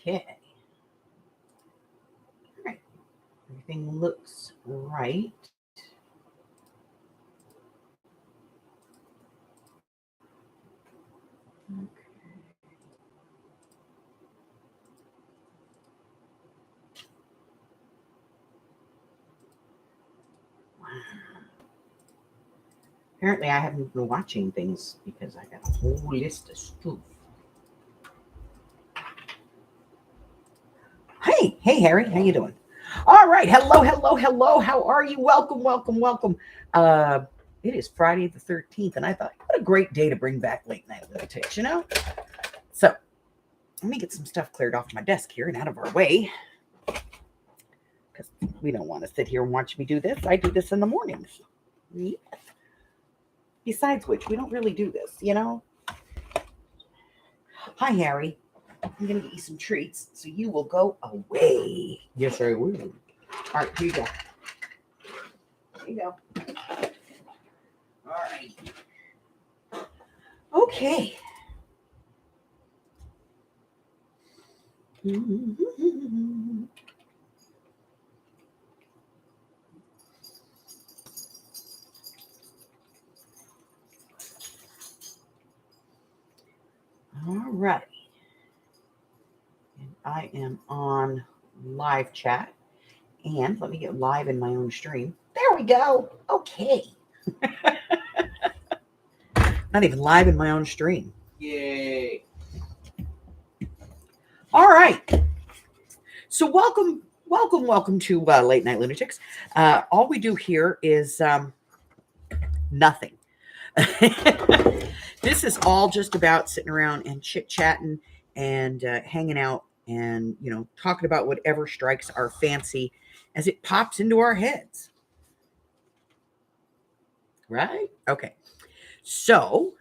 Okay. All right. Everything looks right. Apparently, I haven't been watching things because I got a whole list of stuff. Hey, Harry, how you doing? All right, hello. How are you? Welcome. Uh, it is Friday the 13th, and I thought, what a great day to bring back late night lunatics, So, let me get some stuff cleared off my desk here and out of our way, because we don't want to sit here and watch me do this. I do this in the mornings. Yes. Besides which, we don't really do this. Hi, Harry. I'm going to get you some treats, so you will go away. Yes, I will. All right, here you go. Here you go. All right. Okay. All right. And I am on live chat. And let me get live in my own stream. There we go. Okay. Not even live in my own stream. Yay. All right. So welcome to Late Night Lunatics. All we do here is nothing. This is all just about sitting around and chit-chatting and hanging out and, talking about whatever strikes our fancy as it pops into our heads. Right? Okay. So,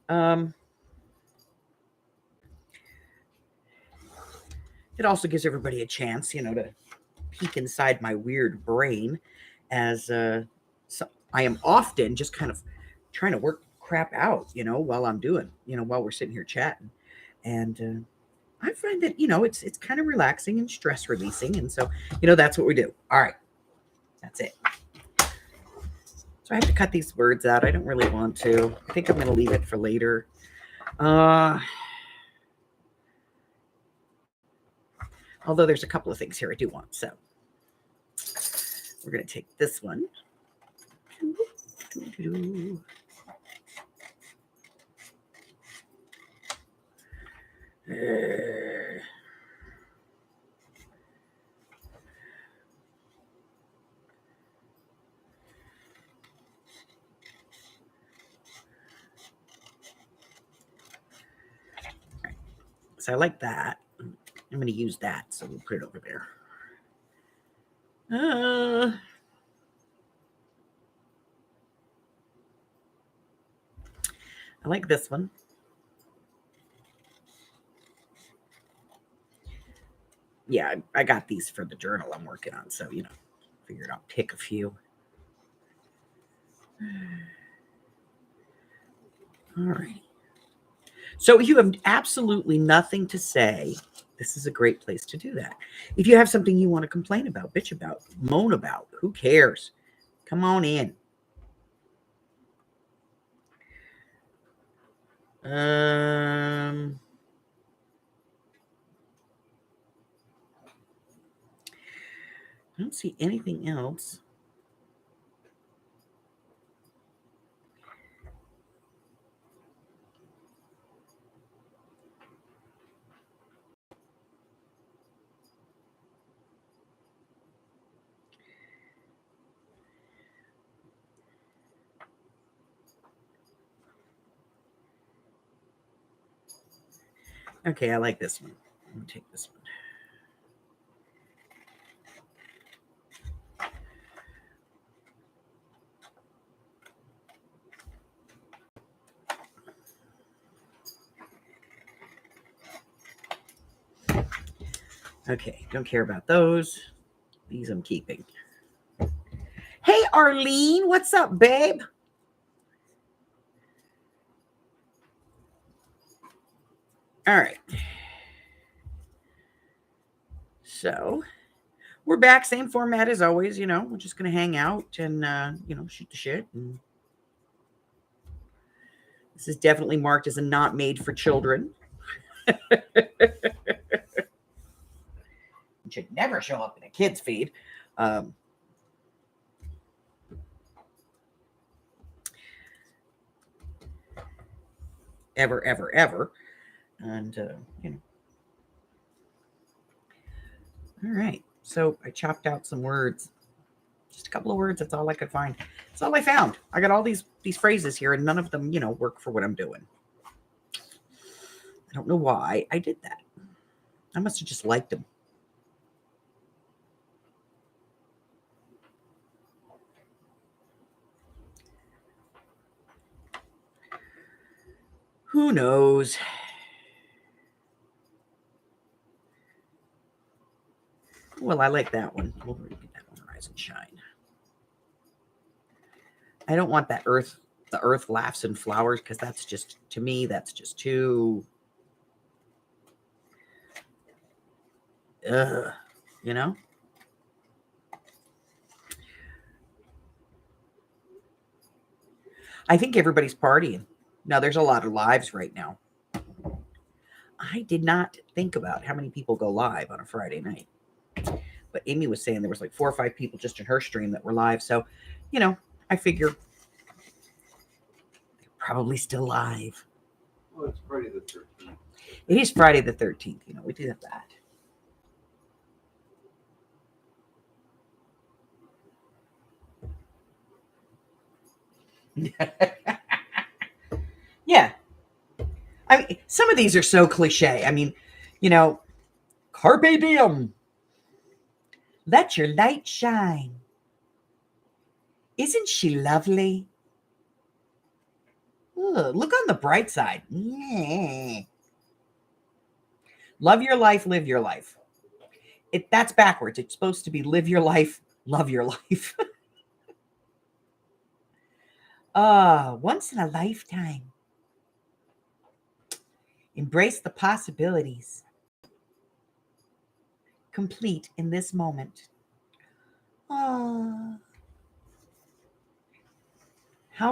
it also gives everybody a chance, to peek inside my weird brain as so I am often just kind of trying to work crap out, while I'm doing, while we're sitting here chatting. And I find that, it's kind of relaxing and stress releasing. And so, that's what we do. All right. That's it. So I have to cut these words out. I don't really want to. I think I'm going to leave it for later. Although there's a couple of things here I do want. So we're going to take this one. So I like that. I'm going to use that. So we'll put it over there. I like this one. Yeah, I got these for the journal I'm working on. So, figured I'll pick a few. All right. So if you have absolutely nothing to say, this is a great place to do that. If you have something you want to complain about, bitch about, moan about, who cares? Come on in. I don't see anything else. Okay, I like this one. I'm going to take this one. Okay, don't care about those. These I'm keeping. Hey, Arlene, what's up, babe? All right. So we're back. Same format as always. We're just going to hang out and, shoot the shit. And this is definitely marked as a not made for children. It should never show up in a kid's feed. Ever, ever, ever. And, All right. So I chopped out some words. Just a couple of words. That's all I could find. That's all I found. I got all these phrases here, and none of them, work for what I'm doing. I don't know why I did that. I must have just liked them. Who knows? Well, I like that one. We'll get that one, Rise and Shine. I don't want that earth. The earth laughs and flowers, because that's just, to me, that's just too. You know? I think everybody's partying. Now, there's a lot of lives right now. I did not think about how many people go live on a Friday night. But Amy was saying there was like 4 or 5 people just in her stream that were live. So, I figure they're probably still live. Well, it's Friday the 13th. It is Friday the 13th. We do have that. Yeah. I mean, some of these are so cliche. I mean, carpe diem. Let your light shine. Isn't she lovely? Ugh, look on the bright side. Yeah. Love your life, live your life. That's backwards. It's supposed to be live your life, love your life. Once in a lifetime. Embrace the possibilities. Complete in this moment. How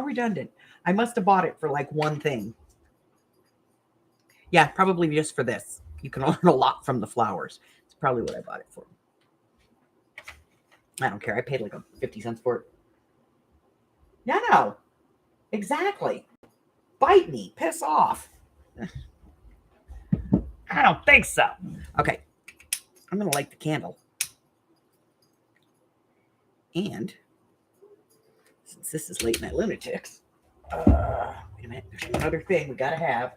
redundant. I must have bought it for like one thing. Yeah, probably just for this. You can learn a lot from the flowers. It's probably what I bought it for. I don't care. I paid like 50 cents for it. Yeah, no. Exactly. Bite me. Piss off. I don't think so. Okay. I'm going to light the candle. And since this is Late Night Lunatics, wait a minute. There's another thing we got to have.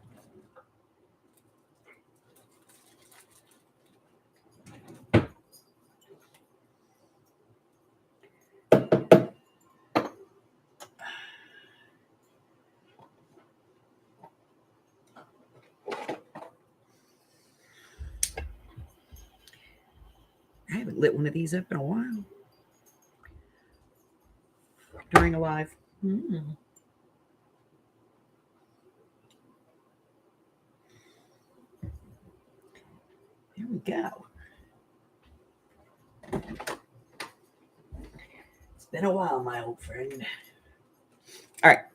I haven't lit one of these up in a while. During a live. There we go. It's been a while, my old friend. All right.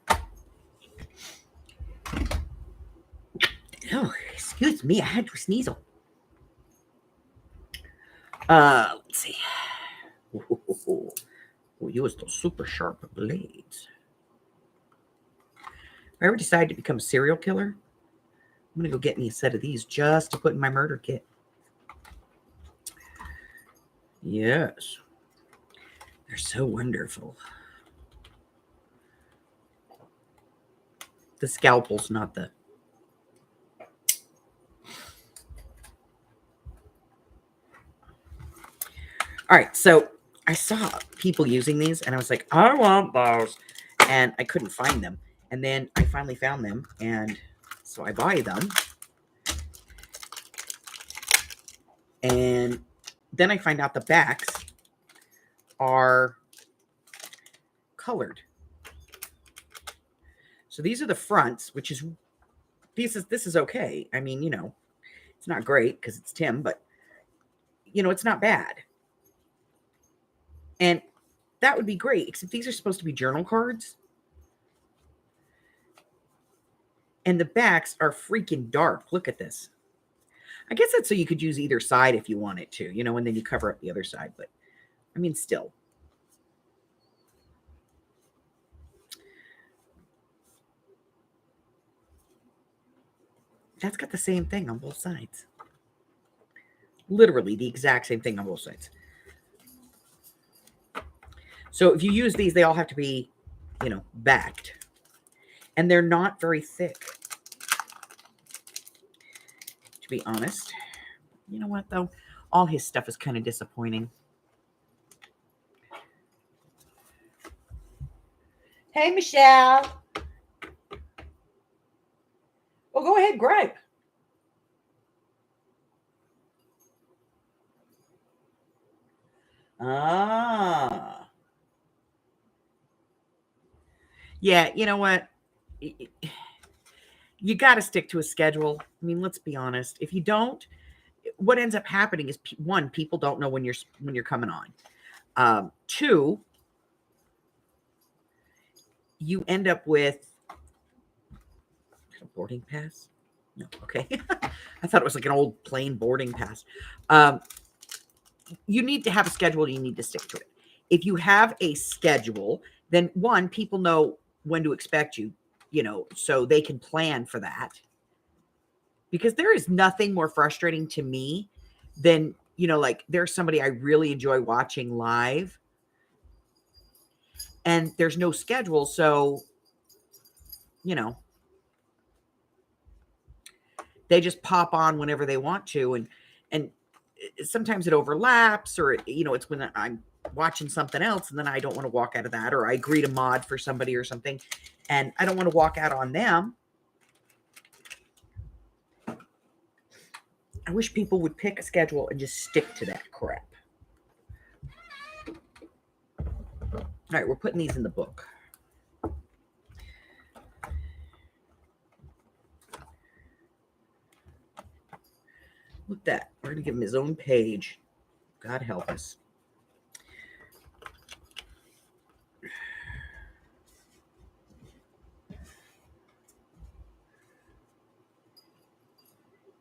Oh, excuse me. I had to sneeze. Let's see. We'll use those super sharp blades. If I ever decide to become a serial killer, I'm going to go get me a set of these just to put in my murder kit. Yes. They're so wonderful. The scalpel's not the... All right, so I saw people using these, and I was like, I want those. And I couldn't find them. And then I finally found them, and so I buy them. And then I find out the backs are colored. So these are the fronts, which is this is okay. I mean, it's not great because it's Tim, but it's not bad. And that would be great, except these are supposed to be journal cards. And the backs are freaking dark. Look at this. I guess that's so you could use either side if you wanted to, and then you cover up the other side. But, I mean, still. That's got the same thing on both sides. Literally the exact same thing on both sides. So if you use these, they all have to be, backed. And they're not very thick. To be honest. You know what, though? All his stuff is kind of disappointing. Hey, Michelle. Oh, go ahead, gripe. Ah. Yeah, you know what? You got to stick to a schedule. I mean, let's be honest. If you don't, what ends up happening is, one, people don't know when you're coming on. Two, you end up with a boarding pass. No, okay. I thought it was like an old plain boarding pass. You need to have a schedule. You need to stick to it. If you have a schedule, then one, people know when to expect you, so they can plan for that. Because there is nothing more frustrating to me than, like there's somebody I really enjoy watching live and there's no schedule. So, they just pop on whenever they want to. And sometimes it overlaps or, it's when I'm watching something else and then I don't want to walk out of that, or I agree to mod for somebody or something and I don't want to walk out on them. I wish people would pick a schedule and just stick to that crap. All right, we're putting these in the book. Look at that. We're going to give him his own page. God help us.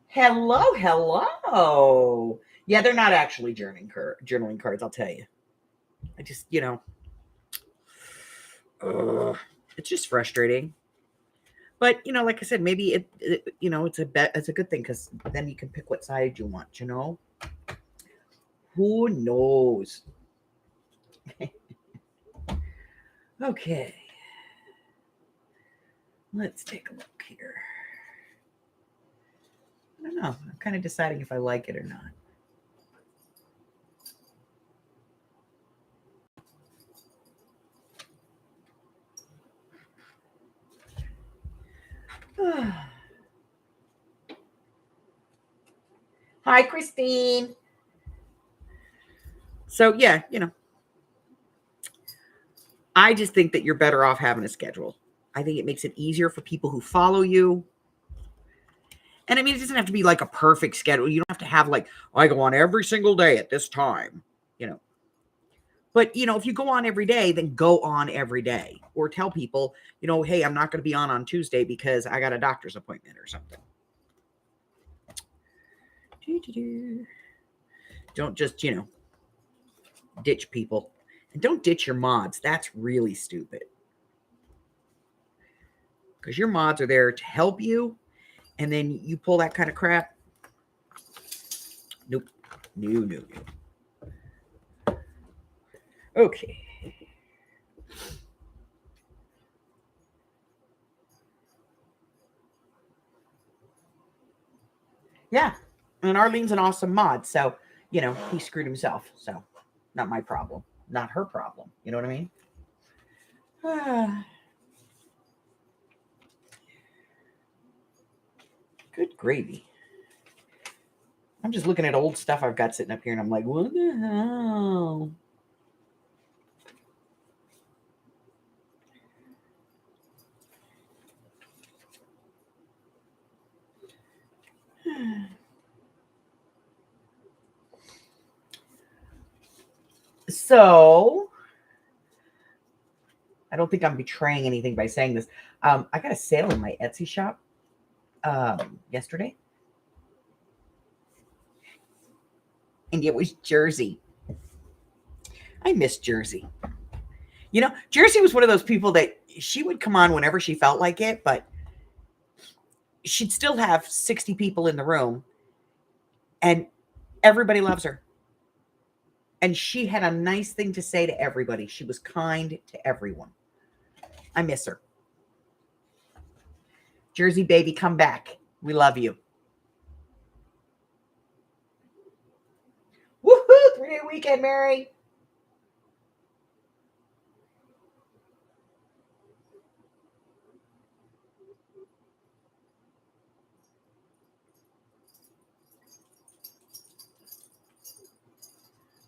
Hello. Yeah, they're not actually journaling cards, I'll tell you. I just, it's just frustrating. But, like I said, maybe it's a good thing because then you can pick what side you want, Who knows? Okay. Let's take a look here. I don't know. I'm kind of deciding if I like it or not. Hi, Christine. So, yeah, I just think that you're better off having a schedule. I think it makes it easier for people who follow you. And I mean, it doesn't have to be like a perfect schedule. You don't have to have like, I go on every single day at this time, But, if you go on every day, then go on every day. Or tell people, hey, I'm not going to be on Tuesday because I got a doctor's appointment or something. Don't just, ditch people. And don't ditch your mods. That's really stupid. Because your mods are there to help you. And then you pull that kind of crap. Nope. No. Okay. Yeah. And Arlene's an awesome mod. So, he screwed himself. So, not my problem. Not her problem. You know what I mean? Good gravy. I'm just looking at old stuff I've got sitting up here and I'm like, what the hell? So I don't think I'm betraying anything by saying this. I got a sale in my Etsy shop yesterday. And it was Jersey. I miss Jersey. You know, Jersey was one of those people that she would come on whenever she felt like it, but she'd still have 60 people in the room and everybody loves her. And she had a nice thing to say to everybody. She was kind to everyone. I miss her. Jersey baby, come back. We love you. Woohoo! 3-day weekend, Mary.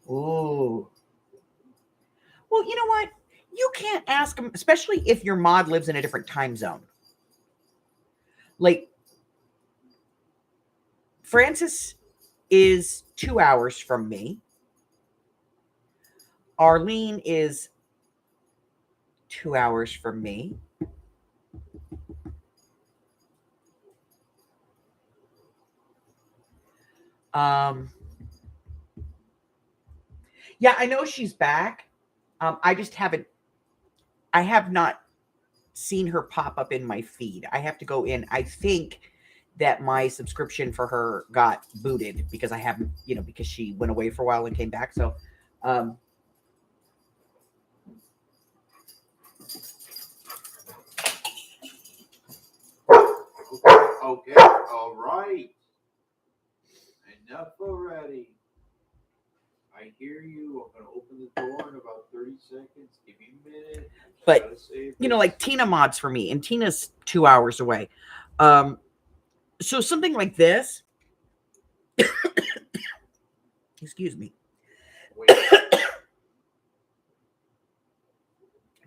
Ooh. Well, you know what? You can't ask them, especially if your mod lives in a different time zone. Like, Francis is 2 hours from me. Arlene is 2 hours from me. Yeah, I know she's back. I just haven't, I have not seen her pop up in my feed. I have to go in. I think that my subscription for her got booted because I haven't, because she went away for a while and came back. So, Okay, all right. Enough already. I hear you. I'm going to open the door in about 30 seconds. Give me a minute. But, like Tina mods for me, and Tina's 2 hours away. So something like this. Excuse me. Wait.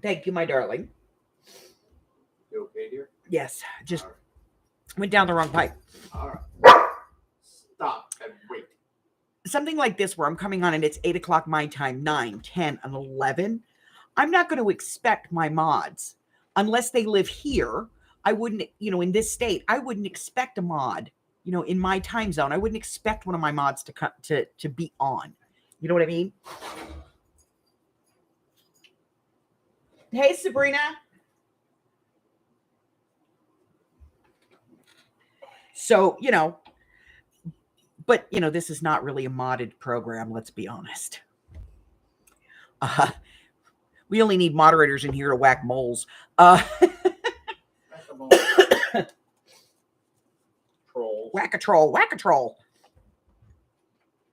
Thank you, my darling. You okay, dear? Yes, just right. Went down the wrong pipe. All right. Stop and wait. Something like this where I'm coming on and it's 8 o'clock my time, 9, 10, and 11. I'm not going to expect my mods unless they live here. I wouldn't, in this state, I wouldn't expect a mod, in my time zone. I wouldn't expect one of my mods to come to be on. You know what I mean? Hey, Sabrina. So, but, this is not really a modded program, let's be honest. We only need moderators in here to whack moles. Whack a troll, whack a troll.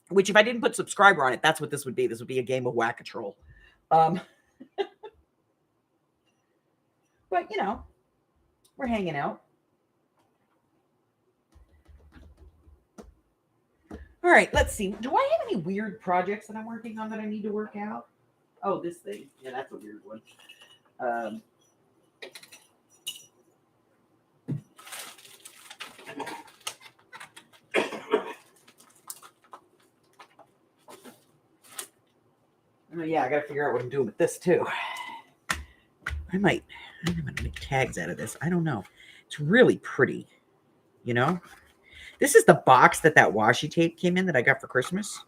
Which, if I didn't put subscriber on it, that's what this would be. This would be a game of whack a troll. But, we're hanging out. All right, let's see. Do I have any weird projects that I'm working on that I need to work out? Oh, this thing. Yeah, that's a weird one. Yeah, I got to figure out what I'm doing with this, too. I'm going to make tags out of this. I don't know. It's really pretty, This is the box that washi tape came in that I got for Christmas.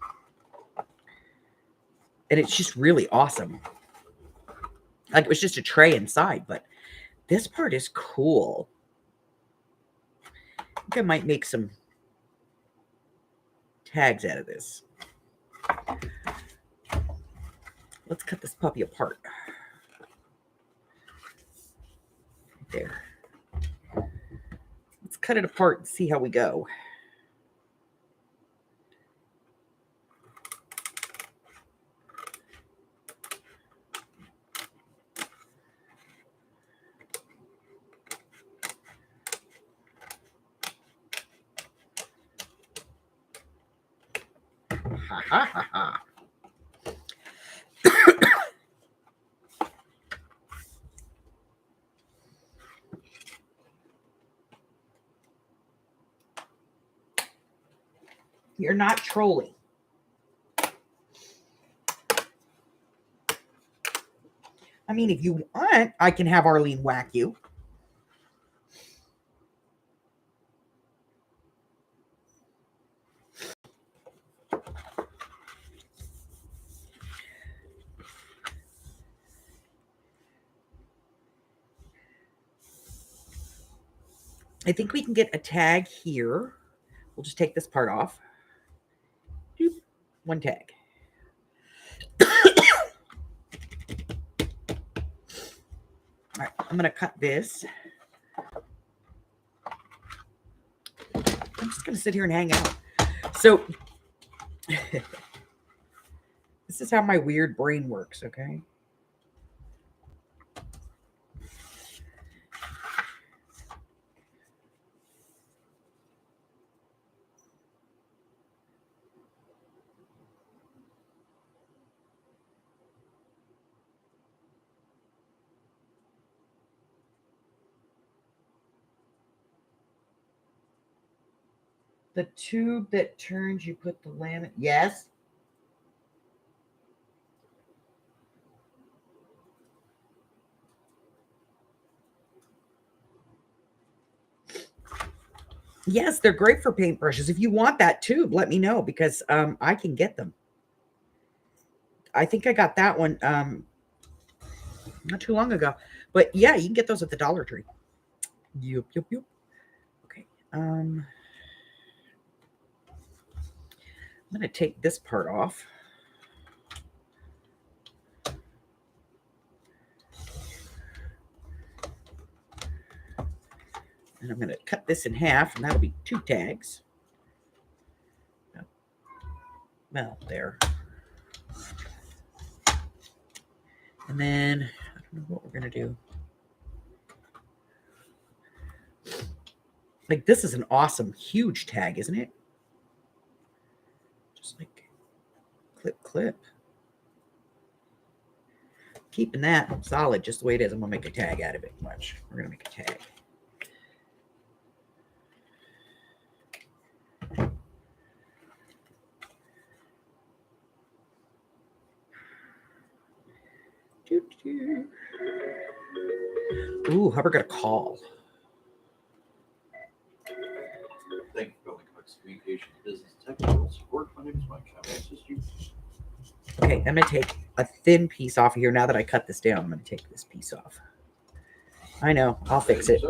And it's just really awesome. Like, it was just a tray inside, but this part is cool. I think I might make some tags out of this. Let's cut this puppy apart. There. Let's cut it apart and see how we go. Ha ha ha ha. You're not trolling. mean, if you want, I can have Arlene whack you. I think we can get a tag here. We'll just take this part off. Doop. One tag. All right, I'm going to cut this. I'm just going to sit here and hang out. So this is how my weird brain works, okay? The tube that turns, you put the laminate. Yes. Yes, they're great for paintbrushes. If you want that tube, let me know because I can get them. I think I got that one not too long ago. But yeah, you can get those at the Dollar Tree. Yup. Okay. I'm going to take this part off. And I'm going to cut this in half, and that'll be 2 tags. Well, there. And then, I don't know what we're going to do. Like, this is an awesome, huge tag, isn't it? Just like, clip. Keeping that solid just the way it is. I'm going to make a tag out of it. Watch. We're going to make a tag. Ooh, Hubbard got a call. Thank you for calling Cox Communications Business Technical Support. My name is Mike. How may I assist you? Okay, I'm going to take a thin piece off of here. Now that I cut this down, I'm going to take this piece off. I know. I'll fix it.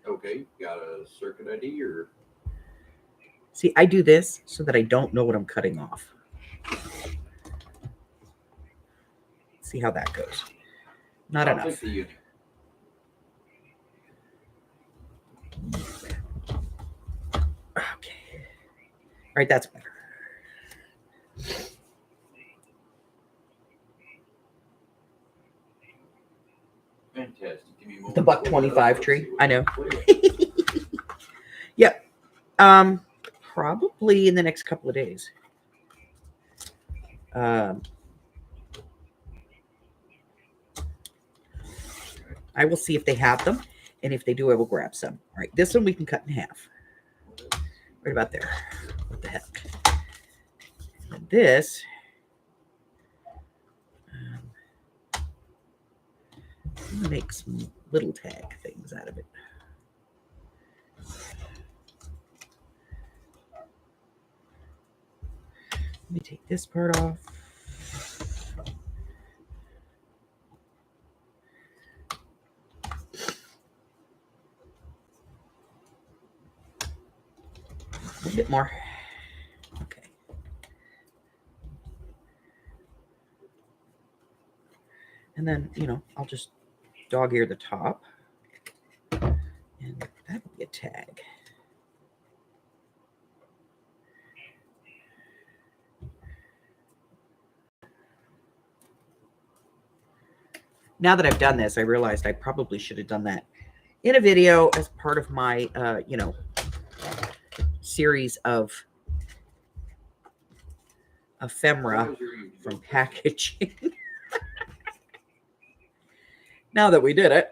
Okay, got a circuit ID or? See, I do this so that I don't know what I'm cutting off. See how that goes. Not I'll enough. take the unit. Okay. All right, that's better. Fantastic. Give me a moment. The buck 25 tree. I know. Yep. Probably in the next couple of days. I will see if they have them, and if they do, I will grab some. All right, this one we can cut in half. Right about there. What the heck? And this, I'm gonna make some little tag things out of it. Let me take this part off. A little bit more. Okay. And then, I'll just dog ear the top. And that'll be a tag. Now that I've done this, I realized I probably should have done that in a video as part of my, series of ephemera from packaging. Now that we did it,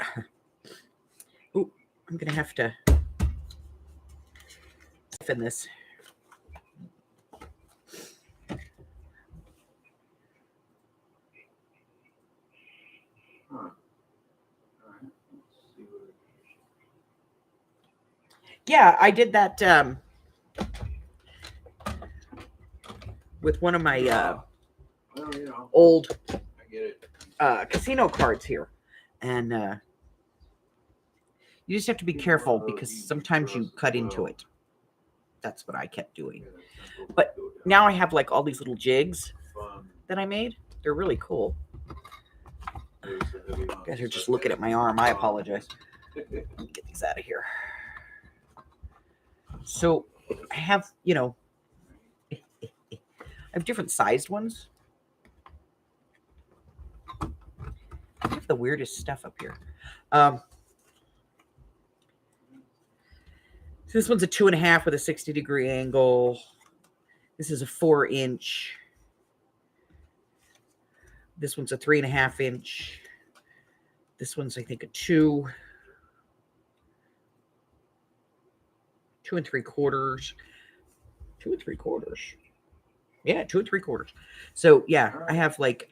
ooh, I'm going to have to siphon this. Huh. All right. Let's see what it Yeah, I did that with one of my well, you know, old I get it. casino cards here. And you just have to be careful because sometimes you cut into it. That's what I kept doing. Yeah, that's simple. But Go down. now I have like all these little jigs Fun. that I made. They're really cool. There's the heavy You ones. guys are just looking at my arm. I apologize. Let me get these out of here. So I have, I have different sized ones. I have the weirdest stuff up here. So this one's a 2.5 with a 60-degree angle. This is a 4-inch. This one's a 3.5-inch. This one's, I think, a 2 3/4. 2 3/4. Yeah, 2 3/4. So yeah, I have like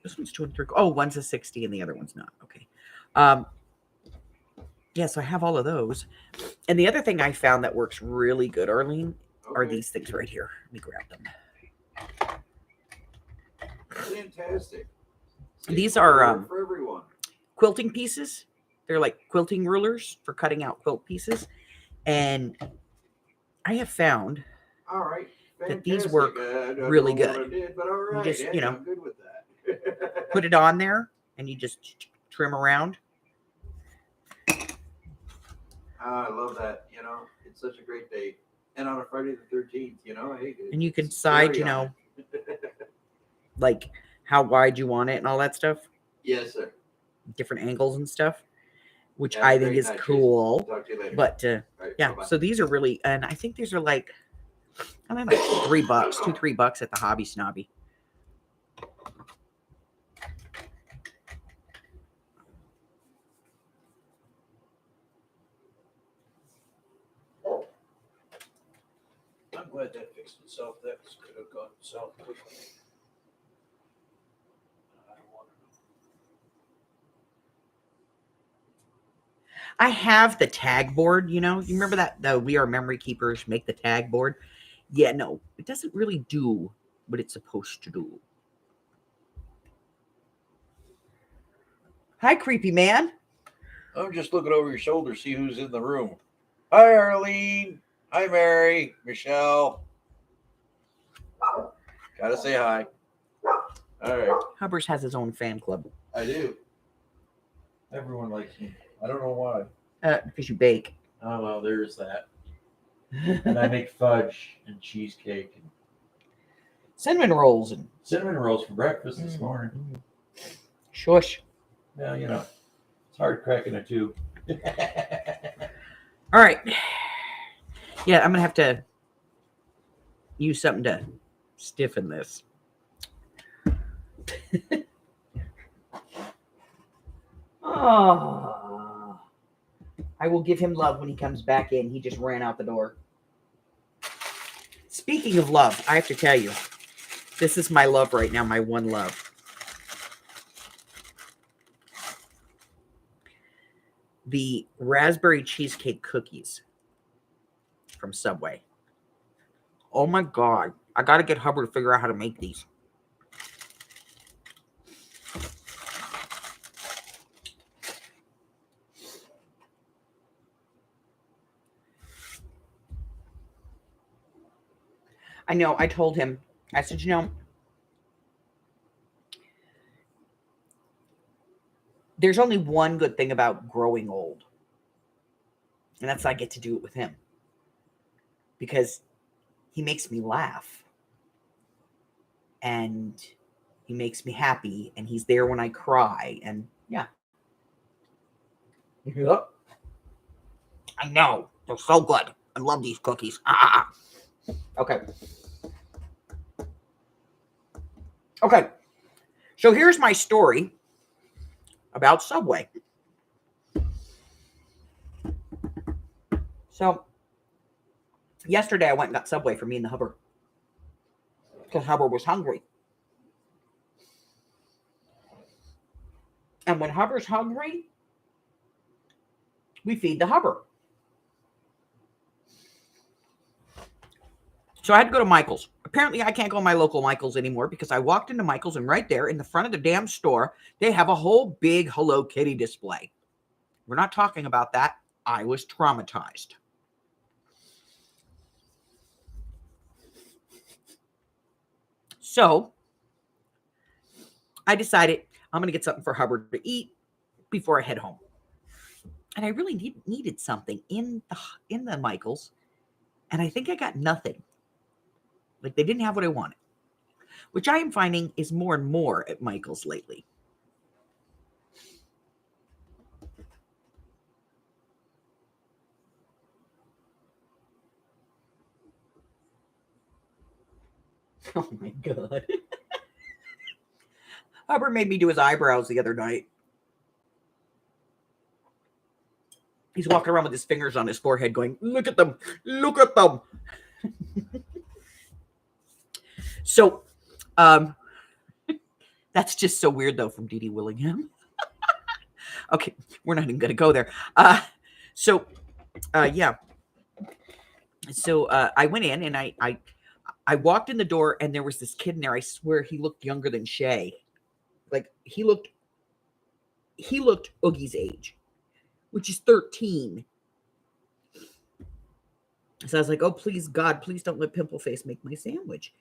this one's 2 3/4. Oh, one's a 60 and the other one's not. Okay. Yeah, so I have all of those. And the other thing I found that works really good, Arlene, are these things right here. Let me grab them. Fantastic. These are for everyone. quilting pieces. They're like quilting rulers for cutting out quilt pieces. And I have found All right. that these work really good. Did, but all right. You just, hey, I'm good with that. put it on there and you just trim around. I love that. It's such a great day. And on a Friday the 13th, hey. And you can decide, like how wide you want it and all that stuff. Yes, sir. Different angles and stuff, which I think is cool. Talk to you later. But Right, yeah, bye-bye. so these are really, and I think these are like, I don't know, $3, $2-3 at the Hobby Snobby. I'm glad that fixed itself. That could have gone south quickly. I don't want I have the tag board, you remember that the We Are Memory Keepers make the tag board? Yeah, no, it doesn't really do what it's supposed to do. Hi, creepy man. I'm just looking over your shoulder, see who's in the room. Hi, Arlene. Hi, Mary. Michelle. Gotta say hi. All right. Hubbers has his own fan club. I do. Everyone likes me. I don't know why. Because you bake. Oh, well, there's that. And I make fudge and cheesecake and Cinnamon rolls and cinnamon rolls for breakfast this morning. shush. Well, it's hard cracking a tube. All right. Yeah, I'm going to have to use something to stiffen this. Oh, I will give him love when he comes back in. He just ran out the door. Speaking of love, I have to tell you, this is my love right now, my one love. The raspberry cheesecake cookies from Subway. Oh my God. I got to get Hubbard to figure out how to make these. I know. I told him. I said, there's only one good thing about growing old. And that's I get to do it with him. Because he makes me laugh. And he makes me happy. And he's there when I cry. And yeah. Yep. I know. They're so good. I love these cookies. Okay. Okay. So here's my story about Subway. So yesterday I went and got Subway for me and the Hubbard. Because Hubbard was hungry. And when Hubbard's hungry, we feed the Hubbard. So I had to go to Michael's. Apparently, I can't go to my local Michael's anymore because I walked into Michael's and right there in the front of the damn store, they have a whole big Hello Kitty display. We're not talking about that. I was traumatized. So I decided I'm going to get something for Hubbard to eat before I head home. And I really needed something in the Michael's, and I think I got nothing. Like they didn't have what I wanted, which I am finding is more and more at Michael's lately. Oh my God. Hubbard made me do his eyebrows the other night. He's walking around with his fingers on his forehead going, look at them, look at them. So, that's just so weird though from Dee Dee Willingham. Okay, we're not even going to go there. Yeah. So I went in and I walked in the door and there was this kid in there. I swear he looked younger than Shay. Like he looked Oogie's age, which is 13. So I was like, oh, please, God, please don't let Pimple Face make my sandwich.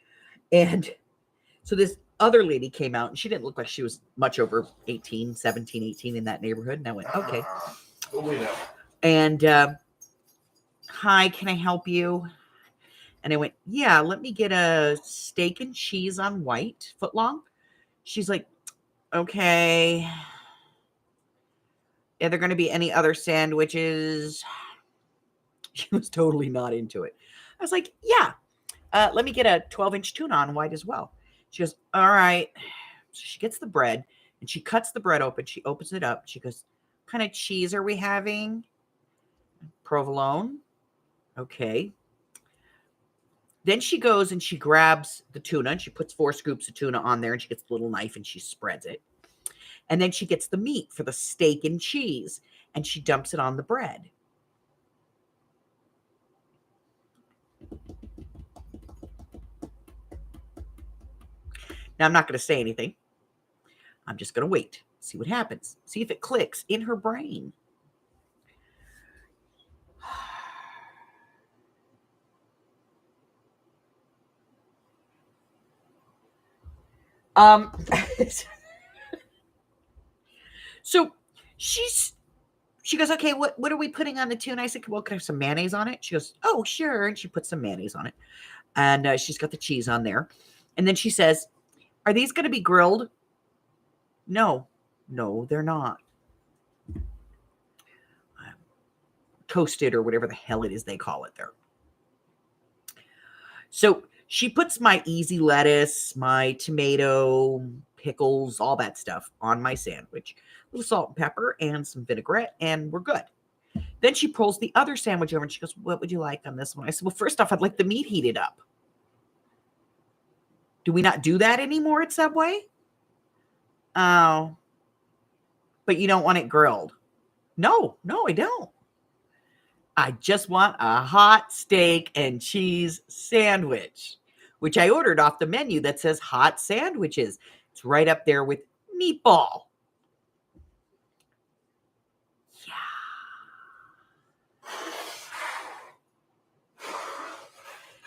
And so this other lady came out and she didn't look like she was much over 18, 17, 18 in that neighborhood. And I went, okay. And hi, can I help you? And I went, yeah, let me get a steak and cheese on white footlong. She's like, okay. Are there going to be any other sandwiches? She was totally not into it. I was like, yeah, let me get a 12-inch tuna on white as well. She goes, all right. So she gets the bread and she cuts the bread open. She opens it up. She goes, what kind of cheese are we having? Provolone. Okay. Then she goes and she grabs the tuna and she puts 4 scoops of tuna on there and she gets the little knife and she spreads it. And then she gets the meat for the steak and cheese and she dumps it on the bread. Now, I'm not going to say anything. I'm just going to wait, see what happens, see if it clicks in her brain. So she goes, okay, what are we putting on the tuna? I said, well, can I have some mayonnaise on it? She goes, oh, sure. And she puts some mayonnaise on it. And she's got the cheese on there. And then she says, are these going to be grilled? No, they're not. Toasted or whatever the hell it is they call it there. So she puts my easy lettuce, my tomato, pickles, all that stuff on my sandwich. A little salt and pepper and some vinaigrette, and we're good. Then she pulls the other sandwich over and she goes, what would you like on this one? I said, well, first off, I'd like the meat heated up. Do we not do that anymore at Subway? Oh, but you don't want it grilled. No, I don't. I just want a hot steak and cheese sandwich, which I ordered off the menu that says hot sandwiches. It's right up there with meatball. Yeah.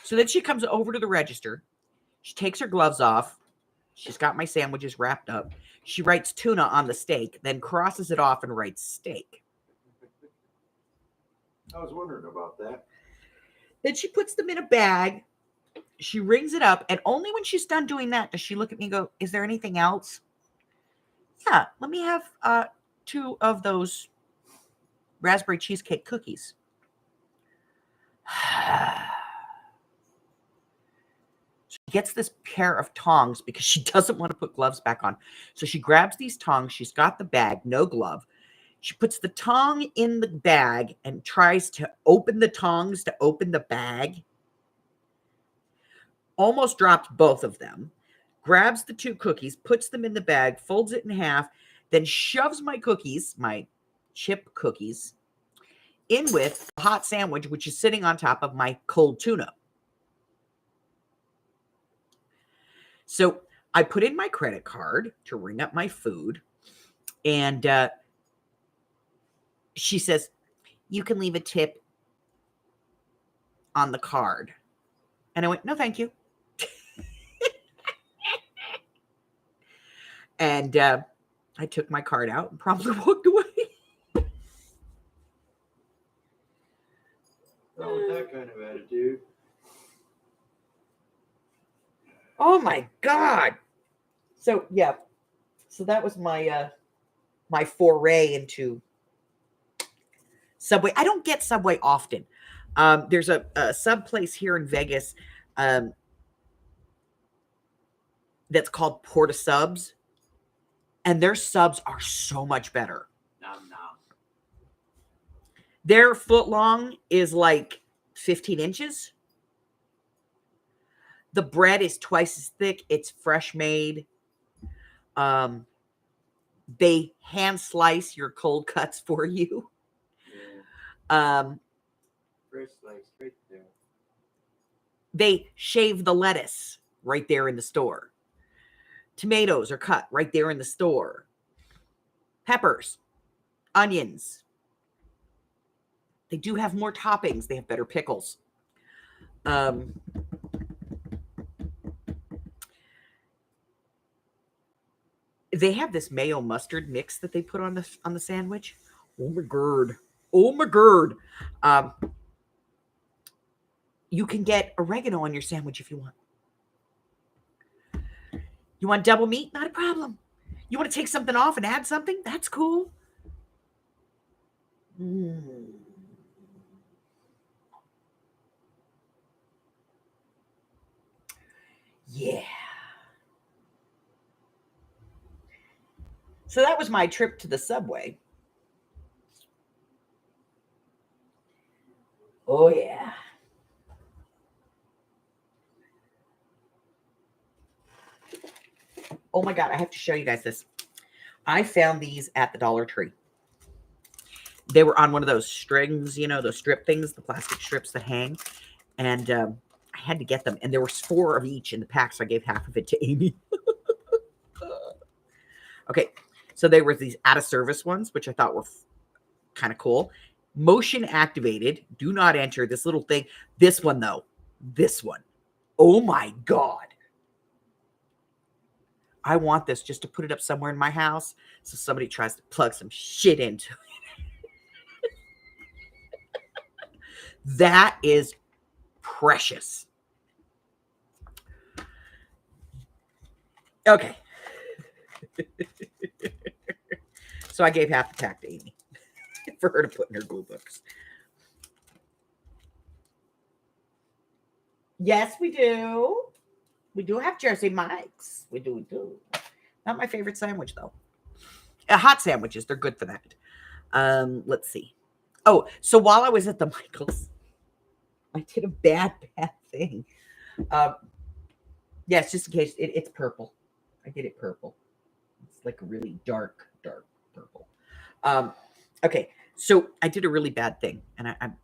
So then she comes over to the register. She takes her gloves off. She's got my sandwiches wrapped up. She writes tuna on the steak, then crosses it off and writes steak. I was wondering about that. Then she puts them in a bag. She rings it up. And only when she's done doing that does she look at me and go, is there anything else? Yeah, let me have 2 of those raspberry cheesecake cookies. She gets this pair of tongs because she doesn't want to put gloves back on. So she grabs these tongs. She's got the bag, no glove. She puts the tong in the bag and tries to open the tongs to open the bag. Almost dropped both of them. Grabs the 2 cookies, puts them in the bag, folds it in half, then shoves my cookies, my chip cookies, in with a hot sandwich, which is sitting on top of my cold tuna. So I put in my credit card to ring up my food, and she says, "You can leave a tip on the card." And I went, "No, thank you." And I took my card out and promptly walked away. Not with that kind of attitude. Oh my God. So yeah. So that was my my foray into Subway. I don't get Subway often. There's a sub place here in Vegas that's called Porta Subs, and their subs are so much better. Nom nom. Their foot long is like 15 inches. The bread is twice as thick. It's fresh made. They hand slice your cold cuts for you. Yeah. Fresh slice right there. They shave the lettuce right there in the store. Tomatoes are cut right there in the store. Peppers, onions. They do have more toppings. They have better pickles. They have this mayo mustard mix that they put on the sandwich. Oh my God. Oh my God. You can get oregano on your sandwich if you want. You want double meat? Not a problem. You want to take something off and add something? That's cool. Yeah. So that was my trip to the Subway. Oh, yeah. Oh my God, I have to show you guys this. I found these at the Dollar Tree. They were on one of those strings, you know, those strip things, the plastic strips that hang. And I had to get them. And there was 4 of each in the pack, so I gave half of it to Amy. Okay, so they were these out-of-service ones, which I thought were kind of cool. Motion activated. Do not enter this little thing. This one, though. This one. Oh, my God. I want this just to put it up somewhere in my house so somebody tries to plug some shit into it. That is precious. Okay. So I gave half the pack to Amy for her to put in her glue books. Yes, we do. We do have Jersey Mike's. We do. Not my favorite sandwich, though. Hot sandwiches, they're good for that. Let's see. Oh, so while I was at the Michaels, I did a bad thing. Yes, just in case. It's purple. I did it purple. It's like a really dark purple. Okay, so I did a really bad thing, and I'm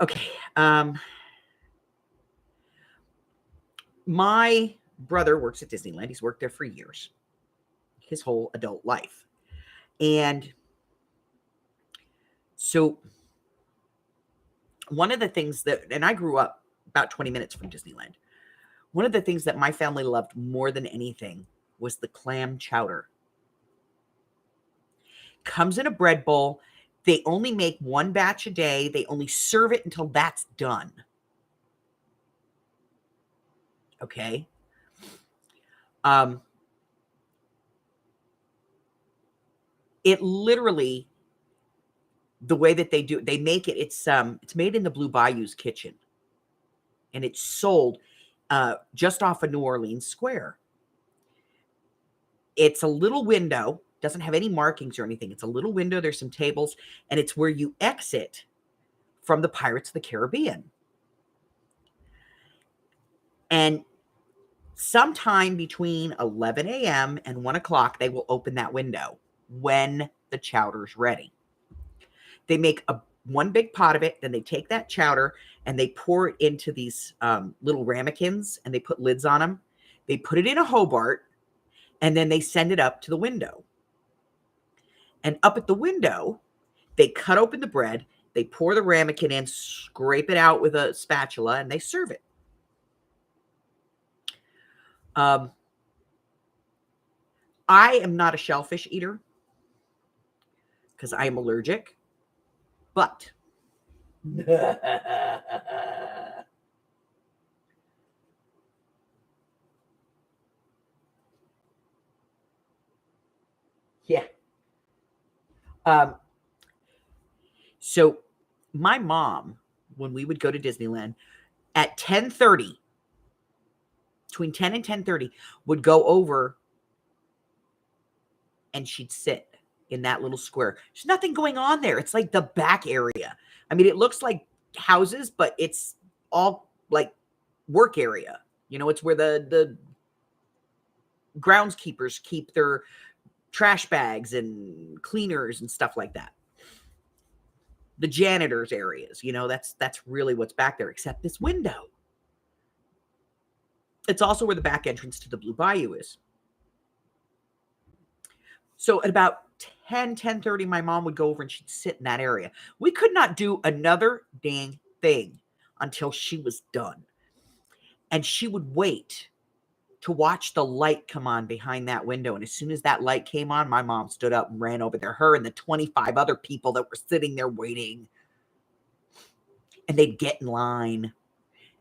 okay. My brother works at Disneyland. He's worked there for years, his whole adult life. And so one of the things that, and I grew up about 20 minutes from Disneyland. One of the things that my family loved more than anything was the clam chowder. Comes in a bread bowl. They only make 1 batch a day. They only serve it until that's done. Okay. It literally, the way that they make it, it's made in the Blue Bayou's kitchen, and it's sold just off of New Orleans Square. It's a little window, doesn't have any markings or anything. It's a little window. There's some tables, and it's where you exit from the Pirates of the Caribbean. And sometime between 11 a.m. and 1 o'clock, they will open that window when the chowder's ready. They make one big pot of it, then they take that chowder and they pour it into these little ramekins, and they put lids on them. They put it in a Hobart, and then they send it up to the window. And up at the window, they cut open the bread, they pour the ramekin in, scrape it out with a spatula, and they serve it. I am not a shellfish eater because I am allergic, but yeah. So my mom, when we would go to Disneyland at 10:30, between 10 and 10:30, would go over and she'd sit in that little square. There's nothing going on there. It's like the back area. I mean, it looks like houses, but it's all like work area. You know, it's where the groundskeepers keep their trash bags and cleaners and stuff like that. The janitors areas, you know, that's really what's back there, except this window. It's also where the back entrance to the Blue Bayou is. So at about 10:30, my mom would go over and she'd sit in that area. We could not do another dang thing until she was done. And she would wait to watch the light come on behind that window. And as soon as that light came on, my mom stood up and ran over there, her and the 25 other people that were sitting there waiting. And they'd get in line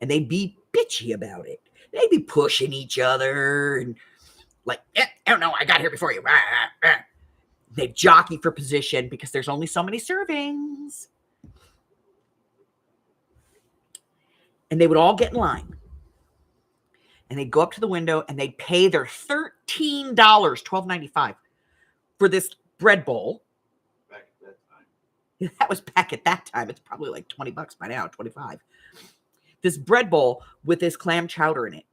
and they'd be bitchy about it. They'd be pushing each other and like, oh no, I got here before you. They'd jockey for position because there's only so many servings. And they would all get in line. And they'd go up to the window and they'd pay their $13, $12.95 for this bread bowl. Back at that time. That was back at that time. It's probably like $20 by now, 25. This bread bowl with this clam chowder in it.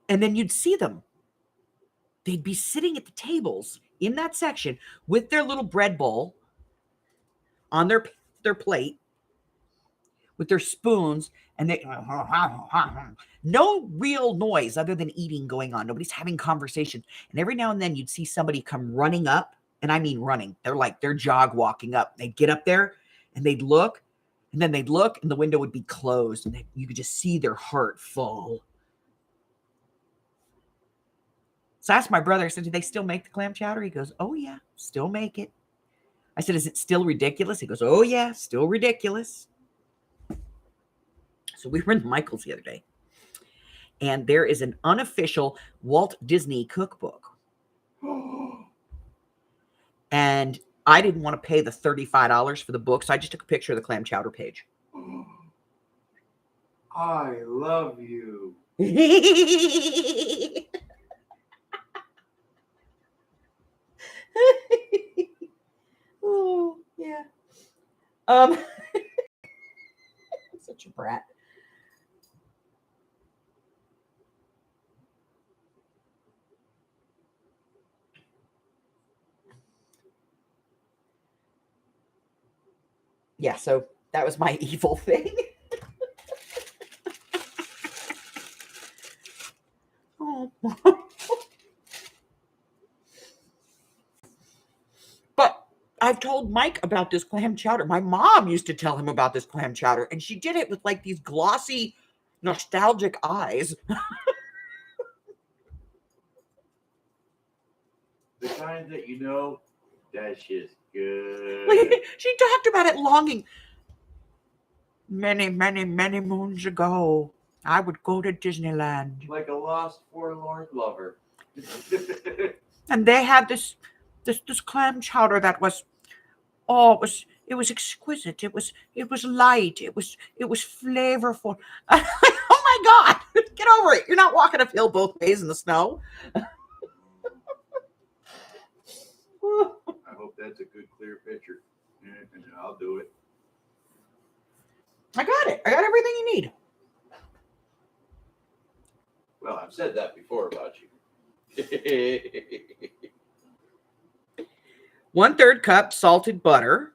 And then you'd see them. They'd be sitting at the tables in that section with their little bread bowl on their plate with their spoons, and they no real noise other than eating going on. Nobody's having conversation. And every now and then you'd see somebody come running up, and I mean running. They're jog walking up. They'd get up there and they'd look, and then they'd look, and the window would be closed, and you could just see their heart fall. So I asked my brother, I said, do they still make the clam chowder? He goes, oh yeah, still make it. I said, is it still ridiculous? He goes, oh yeah, still ridiculous. So we were in Michael's the other day, and there is an unofficial Walt Disney cookbook. And I didn't want to pay the $35 for the book, so I just took a picture of the clam chowder page. I love you. Oh, yeah. Such a brat. Yeah, so that was my evil thing. Oh. But I've told Mike about this clam chowder. My mom used to tell him about this clam chowder, and she did it with like these glossy, nostalgic eyes. The kind that you know, that shit's good. Like, she talked about it longing. Many, many, many moons ago, I would go to Disneyland. Like a lost forlorn lover. And they had this clam chowder that was, oh, it was exquisite. It was light. It was flavorful. I'm like, oh my God, get over it. You're not walking uphill both ways in the snow. I hope that's a good, clear picture. And I'll do it. I got it. I got everything you need. I've said that before about you. 1/3 cup salted butter,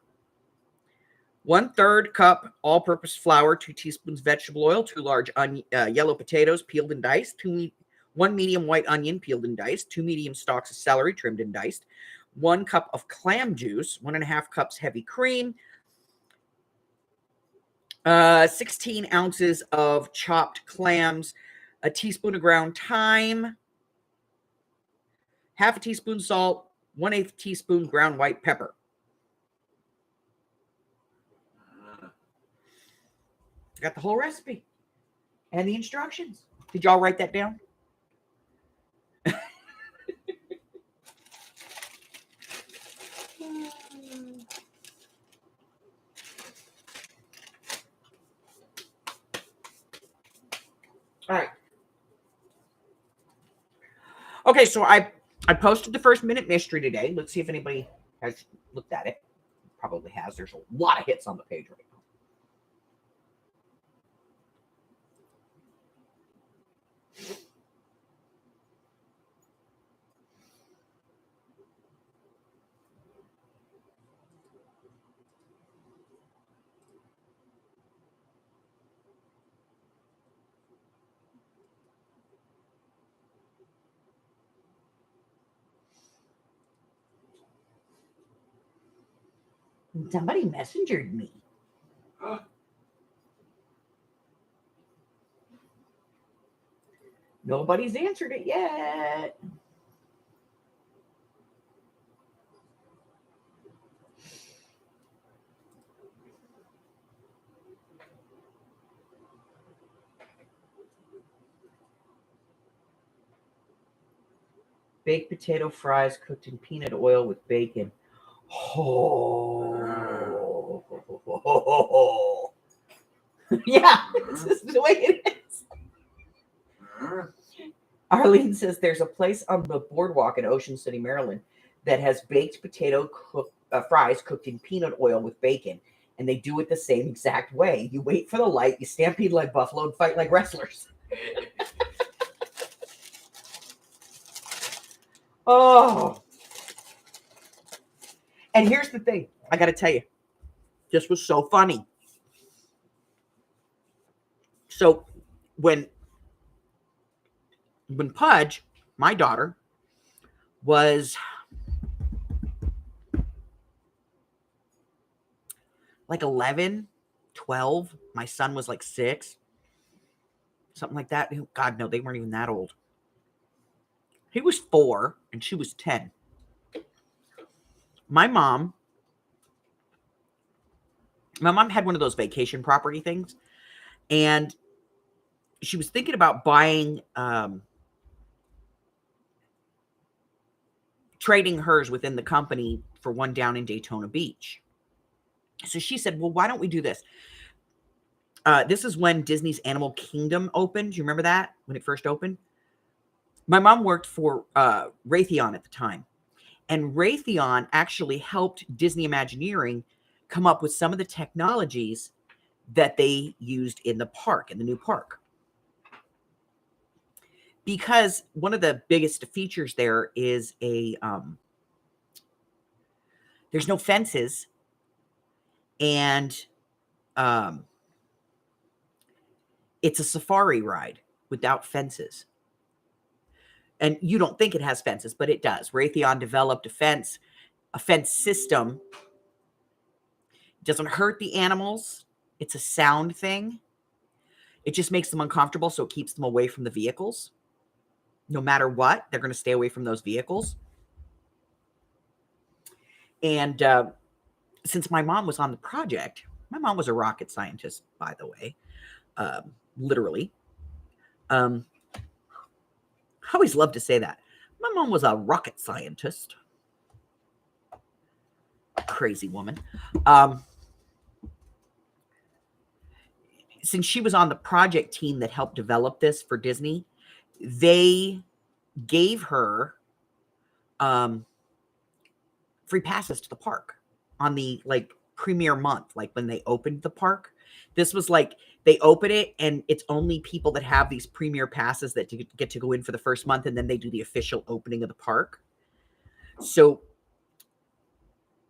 1/3 cup all-purpose flour, 2 teaspoons vegetable oil, 2 large yellow potatoes peeled and diced, 1 medium white onion peeled and diced, 2 medium stalks of celery trimmed and diced, 1 cup of clam juice, 1.5 cups heavy cream, 16 ounces of chopped clams, a teaspoon of ground thyme, half a teaspoon salt, 1/8 teaspoon ground white pepper. Got the whole recipe and the instructions. Did y'all write that down? All right. Okay, so I posted the first minute mystery today. Let's see if anybody has looked at it. Probably has. There's a lot of hits on the page right now. Somebody messengered me. Huh? Nobody's answered it yet. Baked potato fries cooked in peanut oil with bacon. Oh. Yeah, this is the way it is. Arlene says there's a place on the boardwalk in Ocean City, Maryland, that has baked potato fries cooked in peanut oil with bacon, and they do it the same exact way. You wait for the light, you stampede like buffalo, and fight like wrestlers. Oh. And here's the thing. I got to tell you. This was so funny. So when Pudge, my daughter, was like 11, 12, my son was like 6, something like that. God, no, they weren't even that old. He was 4 and she was 10. My mom had one of those vacation property things, and she was thinking about buying, trading hers within the company for one down in Daytona Beach. So she said, well, why don't we do this? This is when Disney's Animal Kingdom opened. Do you remember that when it first opened? My mom worked for Raytheon at the time. And Raytheon actually helped Disney Imagineering come up with some of the technologies that they used in the park, in the new park. Because one of the biggest features there is there's no fences, and it's a safari ride without fences. And you don't think it has fences, but it does. Raytheon developed a fence system. It doesn't hurt the animals. It's a sound thing. It just makes them uncomfortable, so it keeps them away from the vehicles. No matter what, they're going to stay away from those vehicles. And since my mom was on the project, my mom was a rocket scientist, by the way, literally. I always love to say that. My mom was a rocket scientist. Crazy woman. Since she was on the project team that helped develop this for Disney, they gave her free passes to the park on the premier month, like when they opened the park. This was like they open it and it's only people that have these premier passes that get to go in for the first month, and then they do the official opening of the park. So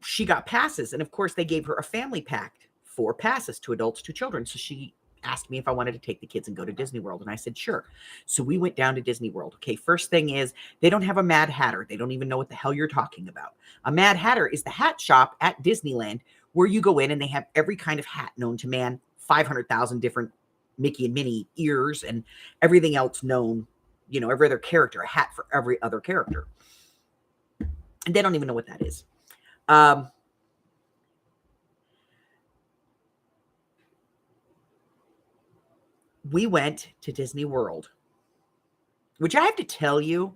she got passes, and of course they gave her a family pack, 4 passes, 2 adults, 2 children. So she asked me if I wanted to take the kids and go to Disney World, and I said sure. So we went down to Disney World. Okay, first thing is they don't have a Mad Hatter. They don't even know what the hell you're talking about. A Mad Hatter is the hat shop at Disneyland where you go in and they have every kind of hat known to man, 500,000 different Mickey and Minnie ears and everything else known, you know, every other character, a hat for every other character. And they don't even know what that is. We went to Disney World, which I have to tell you,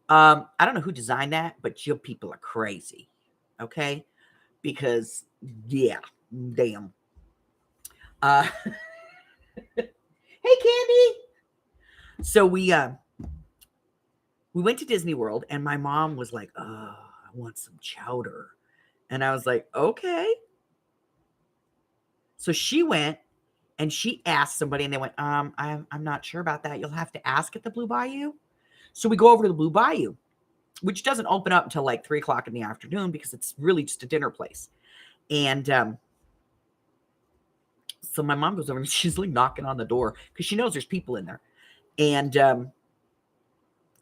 I don't know who designed that, but you people are crazy. Okay. Because yeah, damn. Hey Candy. So we went to Disney World and my mom was like, oh, I want some chowder. And I was like, okay. So she went and she asked somebody and they went, I'm not sure about that. You'll have to ask at the Blue Bayou. So we go over to the Blue Bayou, which doesn't open up until like 3:00 in the afternoon because it's really just a dinner place. And so my mom goes over and she's like knocking on the door because she knows there's people in there. And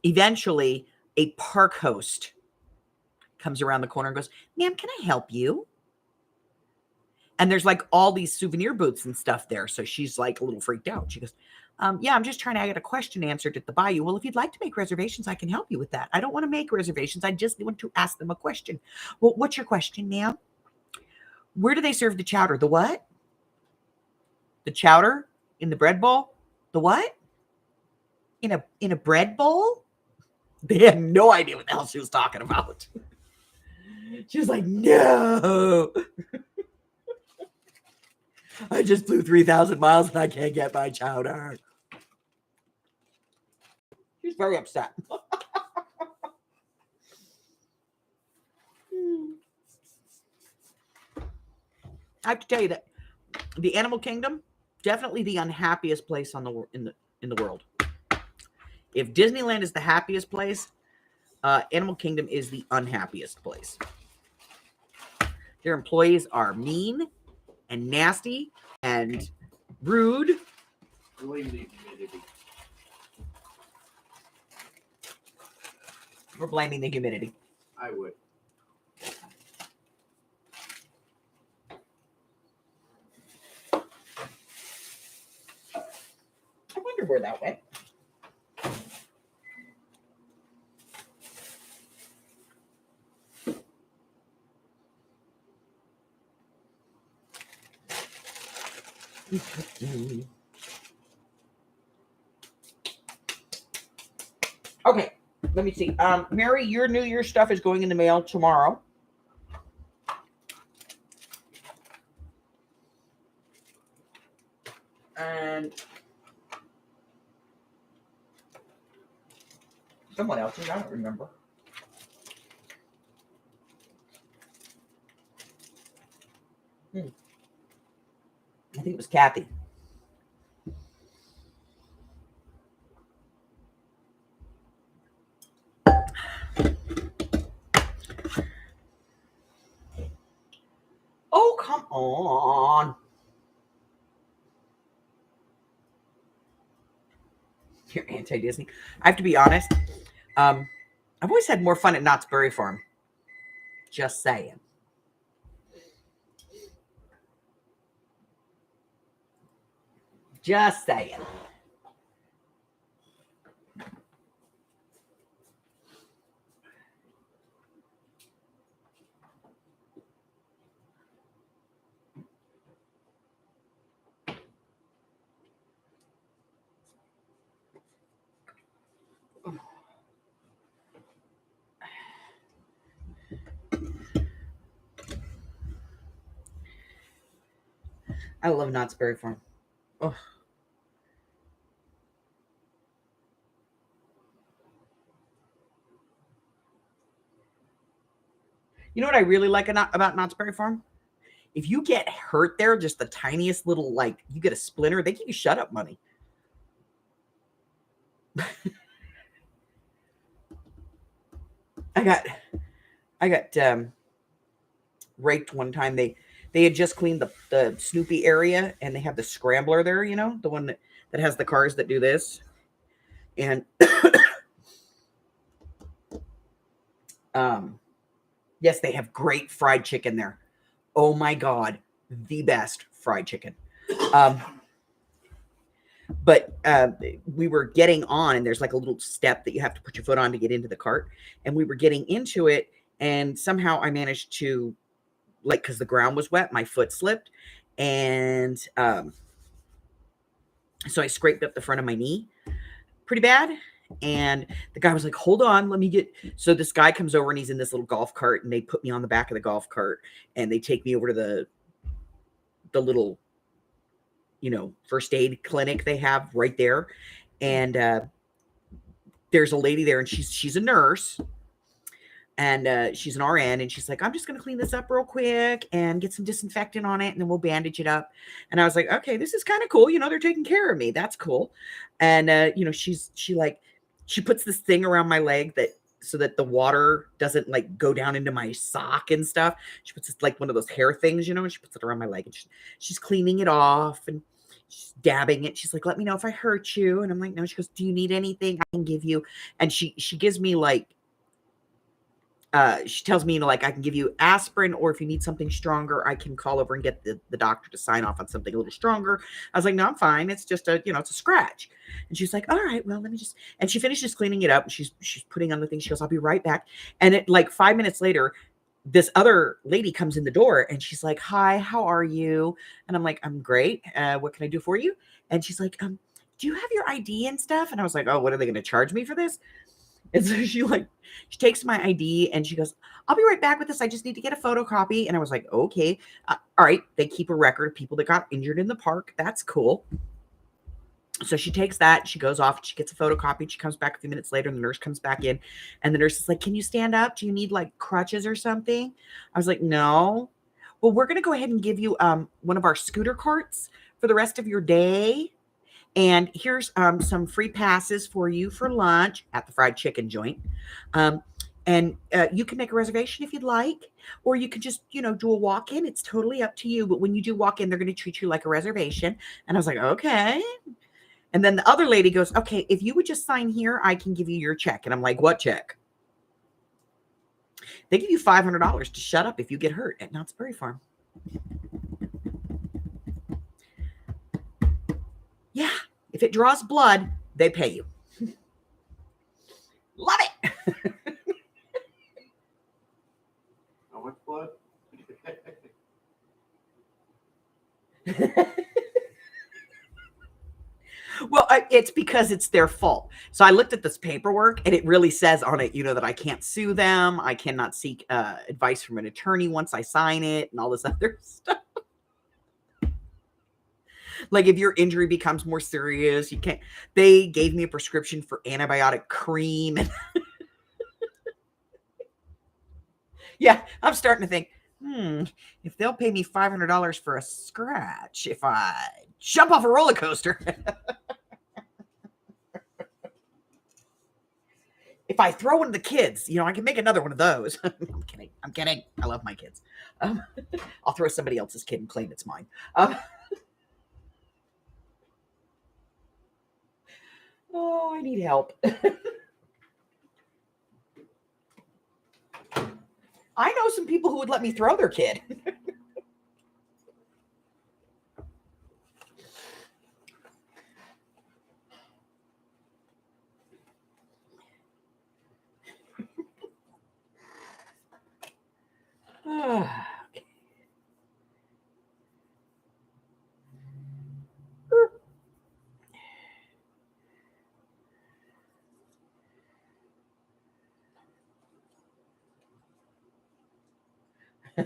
eventually a park host comes around the corner and goes, ma'am, can I help you? And there's like all these souvenir booths and stuff there. So she's like a little freaked out. She goes, yeah, I'm just trying to get a question answered at the Bayou. Well, if you'd like to make reservations, I can help you with that. I don't want to make reservations. I just want to ask them a question. Well, what's your question, ma'am? Where do they serve the chowder? The what? The chowder in the bread bowl? The what? In a bread bowl? They had no idea what the hell she was talking about. She was like, no. I just flew 3,000 miles and I can't get my chowder. She's very upset. I have to tell you that the Animal Kingdom, definitely the unhappiest place in the world. If Disneyland is the happiest place, Animal Kingdom is the unhappiest place. Their employees are mean and nasty and rude. Blame the humidity. We're blaming the humidity. I would. I wonder where that went. Okay, let me see. Mary, your New Year's stuff is going in the mail tomorrow. And someone else's, I don't remember. I think it was Kathy. Oh, come on. You're anti-Disney. I have to be honest. I've always had more fun at Knott's Berry Farm. Just saying. Just saying. I love Knott's Berry Farm. Oh. You know what I really like about Knott's Berry Farm? if you get hurt there, just the tiniest little, like you get a splinter, they give you shut up money. I got raked one time. They had just cleaned the Snoopy area, and they have the scrambler there, you know, the one that has the cars that do this. And yes, they have great fried chicken there. Oh my God, the best fried chicken. But we were getting on, and there's like a little step that you have to put your foot on to get into the cart. And we were getting into it, and somehow I managed to, like, because the ground was wet, my foot slipped. And so I scraped up the front of my knee pretty bad. And the guy was like, hold on, let me get. So this guy comes over, and he's in this little golf cart, and they put me on the back of the golf cart, and they take me over to the little, you know, first aid clinic they have right there. And there's a lady there, and she's a nurse, and she's an RN, and she's like, I'm just going to clean this up real quick and get some disinfectant on it, and then we'll bandage it up. And I was like, okay, this is kind of cool. You know, they're taking care of me. That's cool. And, you know, she puts this thing around my leg so that the water doesn't like go down into my sock and stuff. She puts this, like, one of those hair things, you know, and she puts it around my leg, and she's cleaning it off, and she's dabbing it. She's like, let me know if I hurt you. And I'm like, no. She goes, do you need anything I can give you? And she gives me, like, she tells me, you know, like, I can give you aspirin, or if you need something stronger, I can call over and get the doctor to sign off on something a little stronger. I was like, no, I'm fine. It's just a, you know, it's a scratch. And she's like, all right, well, let me just, and she finishes cleaning it up, and she's putting on the thing. She goes, I'll be right back. And it, like, 5 minutes later, this other lady comes in the door, and she's like, hi, how are you? And I'm like, I'm great. What can I do for you? And she's like, do you have your ID and stuff? And I was like, oh, what are they going to charge me for this? And so she takes my ID, and she goes, I'll be right back with this. I just need to get a photocopy. And I was like, okay. All right. They keep a record of people that got injured in the park. That's cool. So she takes that, she goes off, and she gets a photocopy. She comes back a few minutes later, and the nurse comes back in, and the nurse is like, can you stand up? Do you need, like, crutches or something? I was like, no. Well, we're going to go ahead and give you one of our scooter carts for the rest of your day. And here's some free passes for you for lunch at the fried chicken joint. And you can make a reservation if you'd like, or you could just, you know, do a walk-in. It's totally up to you. But when you do walk in, they're going to treat you like a reservation. And I was like, okay. And then the other lady goes, okay, if you would just sign here, I can give you your check. And I'm like, what check? They give you $500 to shut up if you get hurt at Knott's Berry Farm. Yeah, if it draws blood, they pay you. Love it. How much blood? Well, it's because it's their fault. So I looked at this paperwork, and it really says on it, you know, that I can't sue them. I cannot seek advice from an attorney once I sign it, and all this other stuff. Like, if your injury becomes more serious, you can't. They gave me a prescription for antibiotic cream. Yeah, I'm starting to think, if they'll pay me $500 for a scratch, if I jump off a roller coaster, if I throw one of the kids, you know, I can make another one of those. I'm kidding. I love my kids. I'll throw somebody else's kid and claim it's mine. Oh, I need help. I know some people who would let me throw their kid.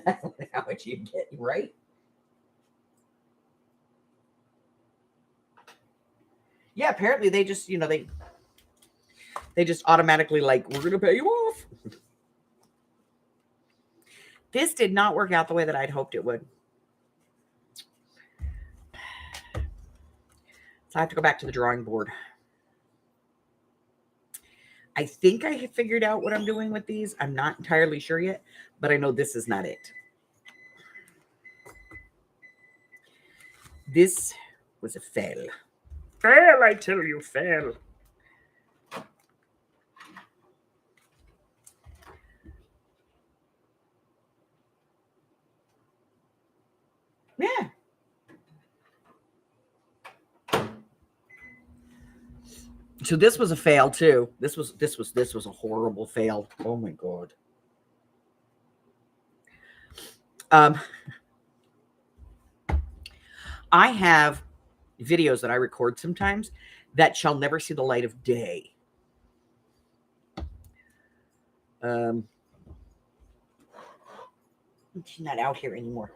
Okay. How much you get, right? Yeah, apparently they just, you know, they just automatically, like, we're going to pay you off. This did not work out the way that I'd hoped it would. So I have to go back to the drawing board. I think I have figured out what I'm doing with these. I'm not entirely sure yet, but I know this is not it. This was a fail. Fail, I tell you, fail. Yeah. So this was a fail too. This was a horrible fail. Oh my god. I have videos that I record sometimes that shall never see the light of day. She's not out here anymore.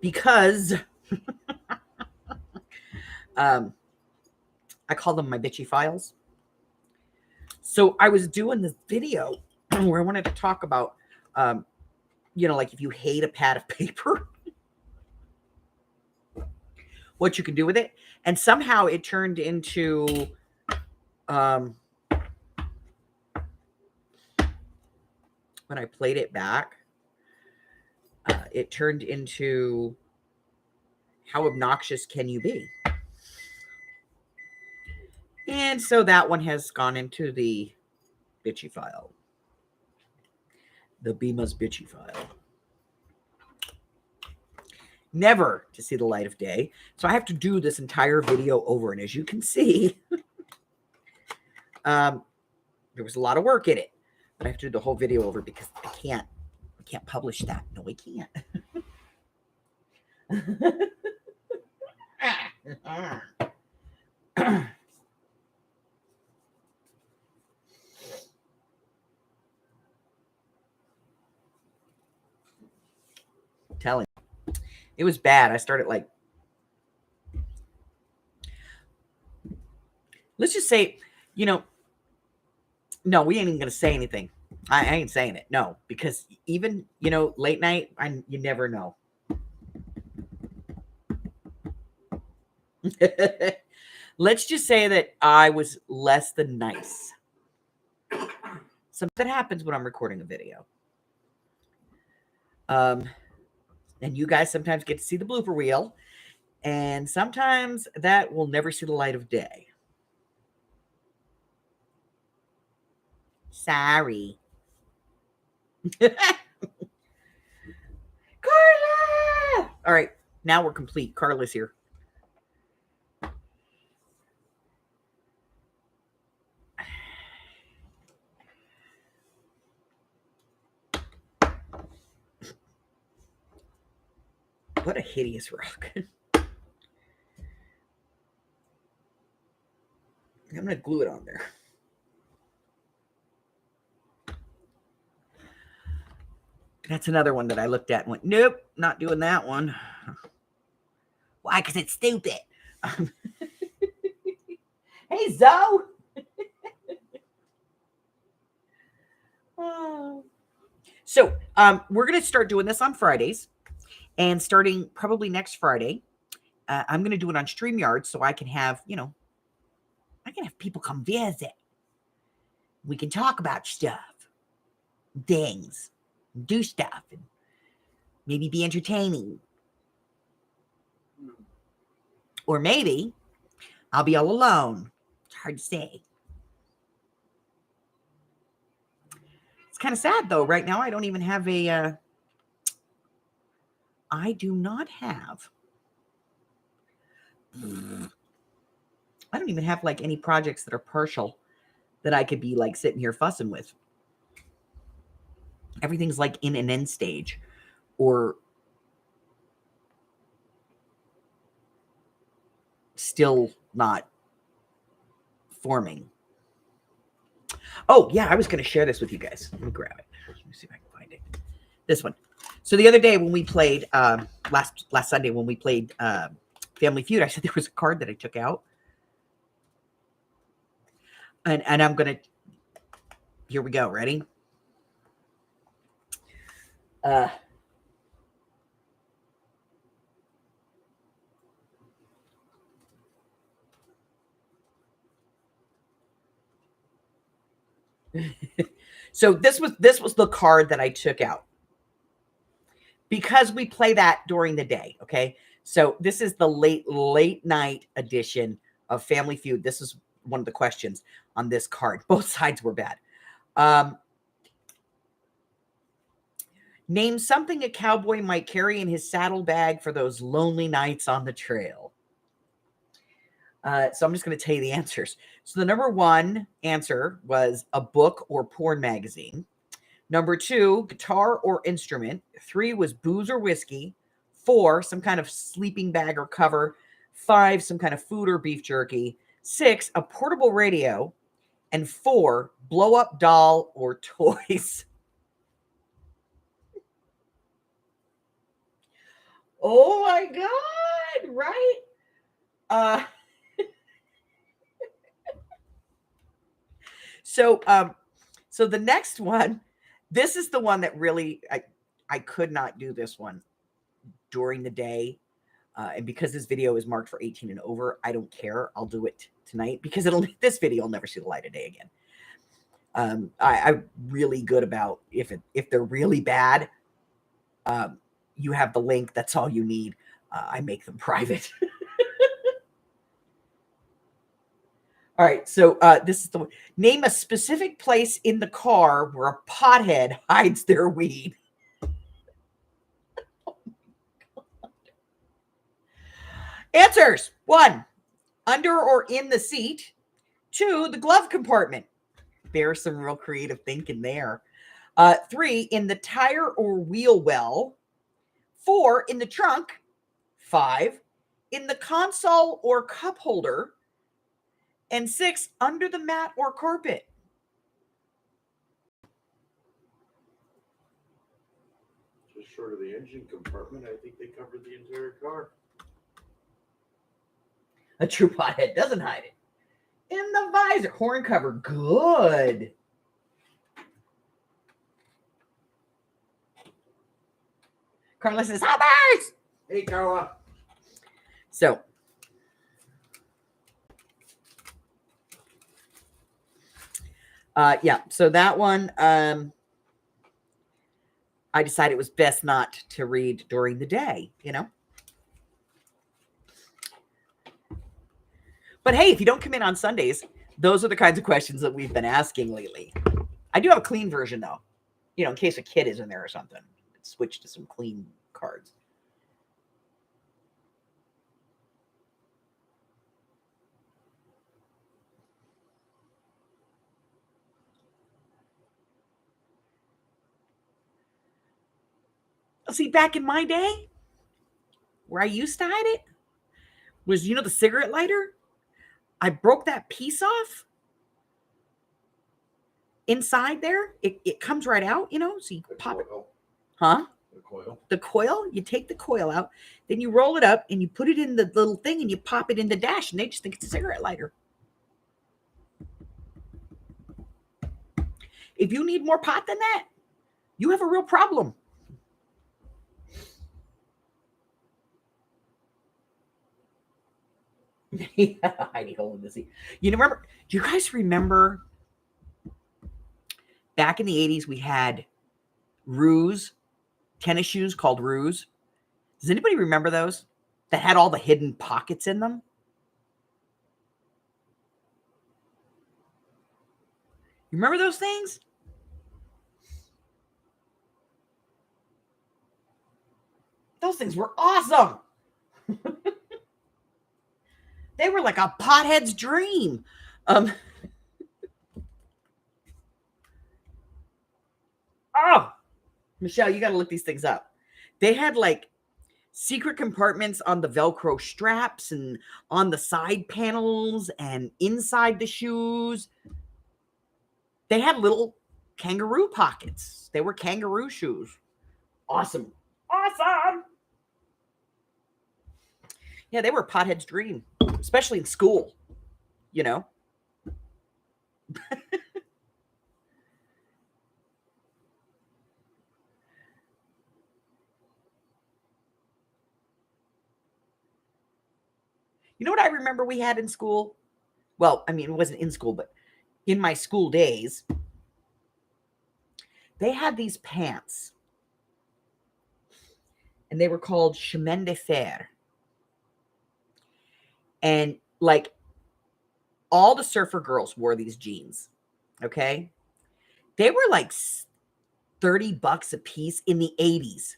Because I call them my bitchy files. So I was doing this video where I wanted to talk about, like if you hate a pad of paper, what you can do with it. And somehow it turned into, when I played it back, it turned into how obnoxious can you be? And so that one has gone into the bitchy file. The Bima's bitchy file. Never to see the light of day. So I have to do this entire video over. And as you can see, there was a lot of work in it. But I have to do the whole video over because I can't publish that. No, I can't. Telling you. It was bad. I started let's just say, no, we ain't even gonna say anything. I ain't saying it. No, because even, late night, you never know. Let's just say that I was less than nice. Something happens when I'm recording a video. And you guys sometimes get to see the blooper reel, and sometimes that will never see the light of day. Sorry. Carla! All right, now we're complete. Carla's here. What a hideous rock. I'm going to glue it on there. That's another one that I looked at and went, nope, not doing that one. Why? Because it's stupid. Hey, Zoe. So we're going to start doing this on Fridays. And starting probably next Friday, I'm going to do it on StreamYard so I can have, I can have people come visit. We can talk about stuff, things, do stuff, and maybe be entertaining. Or maybe I'll be all alone. It's hard to say. It's kind of sad, though. Right now, I don't even have I do not have. I don't even have any projects that are partial that I could be sitting here fussing with. Everything's in an end stage or still not forming. Oh, yeah, I was going to share this with you guys. Let me grab it. Let me see if I can find it. This one. So the other day when we played, last Sunday when we played Family Feud, I said there was a card that I took out. And I'm going to, here we go. Ready? So this was the card that I took out because we play that during the day. Okay, so this is the late night edition of Family Feud. This is one of the questions on this card. Both sides were bad. Name something a cowboy might carry in his saddlebag for those lonely nights on the trail. So I'm just going to tell you the answers. So the number one answer was a book or porn magazine. Number two, guitar or instrument. Three was booze or whiskey. Four, some kind of sleeping bag or cover. Five, some kind of food or beef jerky. Six, a portable radio. And four, blow up doll or toys. Oh my God, right? So the next one, this is the one that really I could not do this one during the day. And because this video is marked for 18 and over, I don't care. I'll do it tonight because this video will never see the light of day again. I'm really good about if they're really bad, you have the link. That's all you need. I make them private. All right, so this is the one. Name a specific place in the car where a pothead hides their weed. Answers: 1, under or in the seat. 2, the glove compartment. There's some real creative thinking there. 3, in the tire or wheel well. 4, in the trunk. 5, in the console or cup holder. And 6, under the mat or carpet. Just short of the engine compartment, I think they covered the entire car. A true pothead doesn't hide it. In the visor. Horn cover. Good. Carla says, Hoppers! Hey, Carla. So, yeah. So that one, I decided it was best not to read during the day, you know? But hey, if you don't come in on Sundays, those are the kinds of questions that we've been asking lately. I do have a clean version, though, you know, in case a kid is in there or something. Switch to some clean cards. See, back in my day, where I used to hide it, was, you know, the cigarette lighter? I broke that piece off. Inside there, it comes right out, you know, so you pop it. Huh? The coil. The coil, you take the coil out, then you roll it up and you put it in the little thing and you pop it in the dash and they just think it's a cigarette lighter. If you need more pot than that, you have a real problem. Hidey hole in the sea. You remember? Do you guys remember back in the 80s we had Ruse tennis shoes called Ruse? Does anybody remember those that had all the hidden pockets in them? You remember those things? Those things were awesome. They were like a pothead's dream. Oh, Michelle, you got to look these things up. They had like secret compartments on the Velcro straps and on the side panels and inside the shoes. They had little kangaroo pockets. They were kangaroo shoes. Awesome. Awesome. Yeah, they were a pothead's dream, especially in school, you know. You know what I remember we had in school? Well, I mean, it wasn't in school, but in my school days, they had these pants, and they were called chemin de fer. And like all the surfer girls wore these jeans. Okay. They were like $30 a piece in the 80s.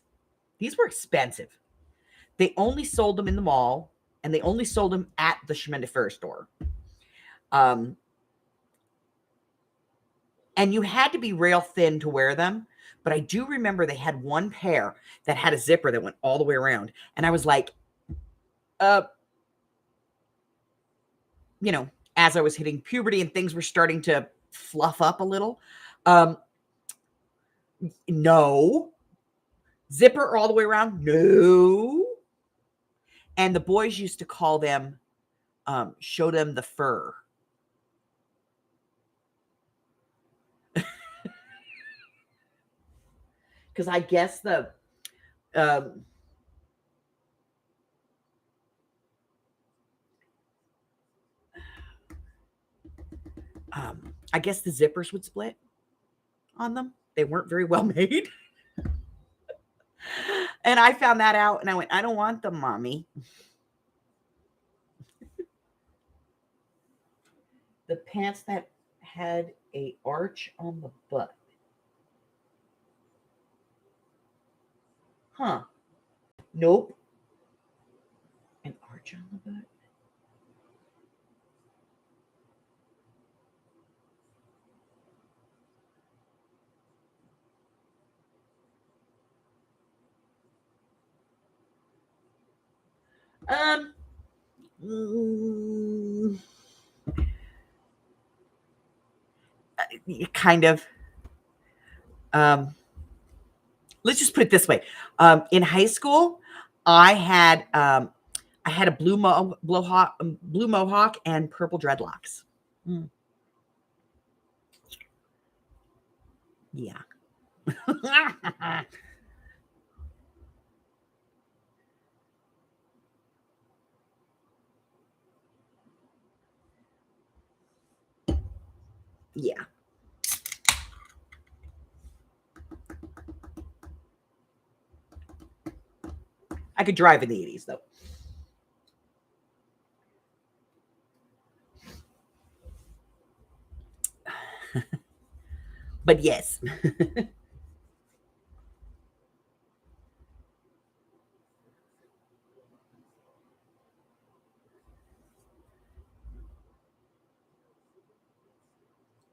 These were expensive. They only sold them in the mall, and they only sold them at the chemin de fer store. And you had to be rail thin to wear them. But I do remember they had one pair that had a zipper that went all the way around. And I was like, as I was hitting puberty and things were starting to fluff up a little, no. Zipper all the way around, no. And the boys used to call them, show them the fur. Because I guess I guess the zippers would split on them. They weren't very well made. And I found that out and I went, I don't want them, Mommy. The pants that had a arch on the butt. Huh. Nope. An arch on the butt? Kind of. Let's just put it this way. In high school, I had a blue mohawk and purple dreadlocks. Yeah. Yeah. I could drive in the 80s, though. But yes.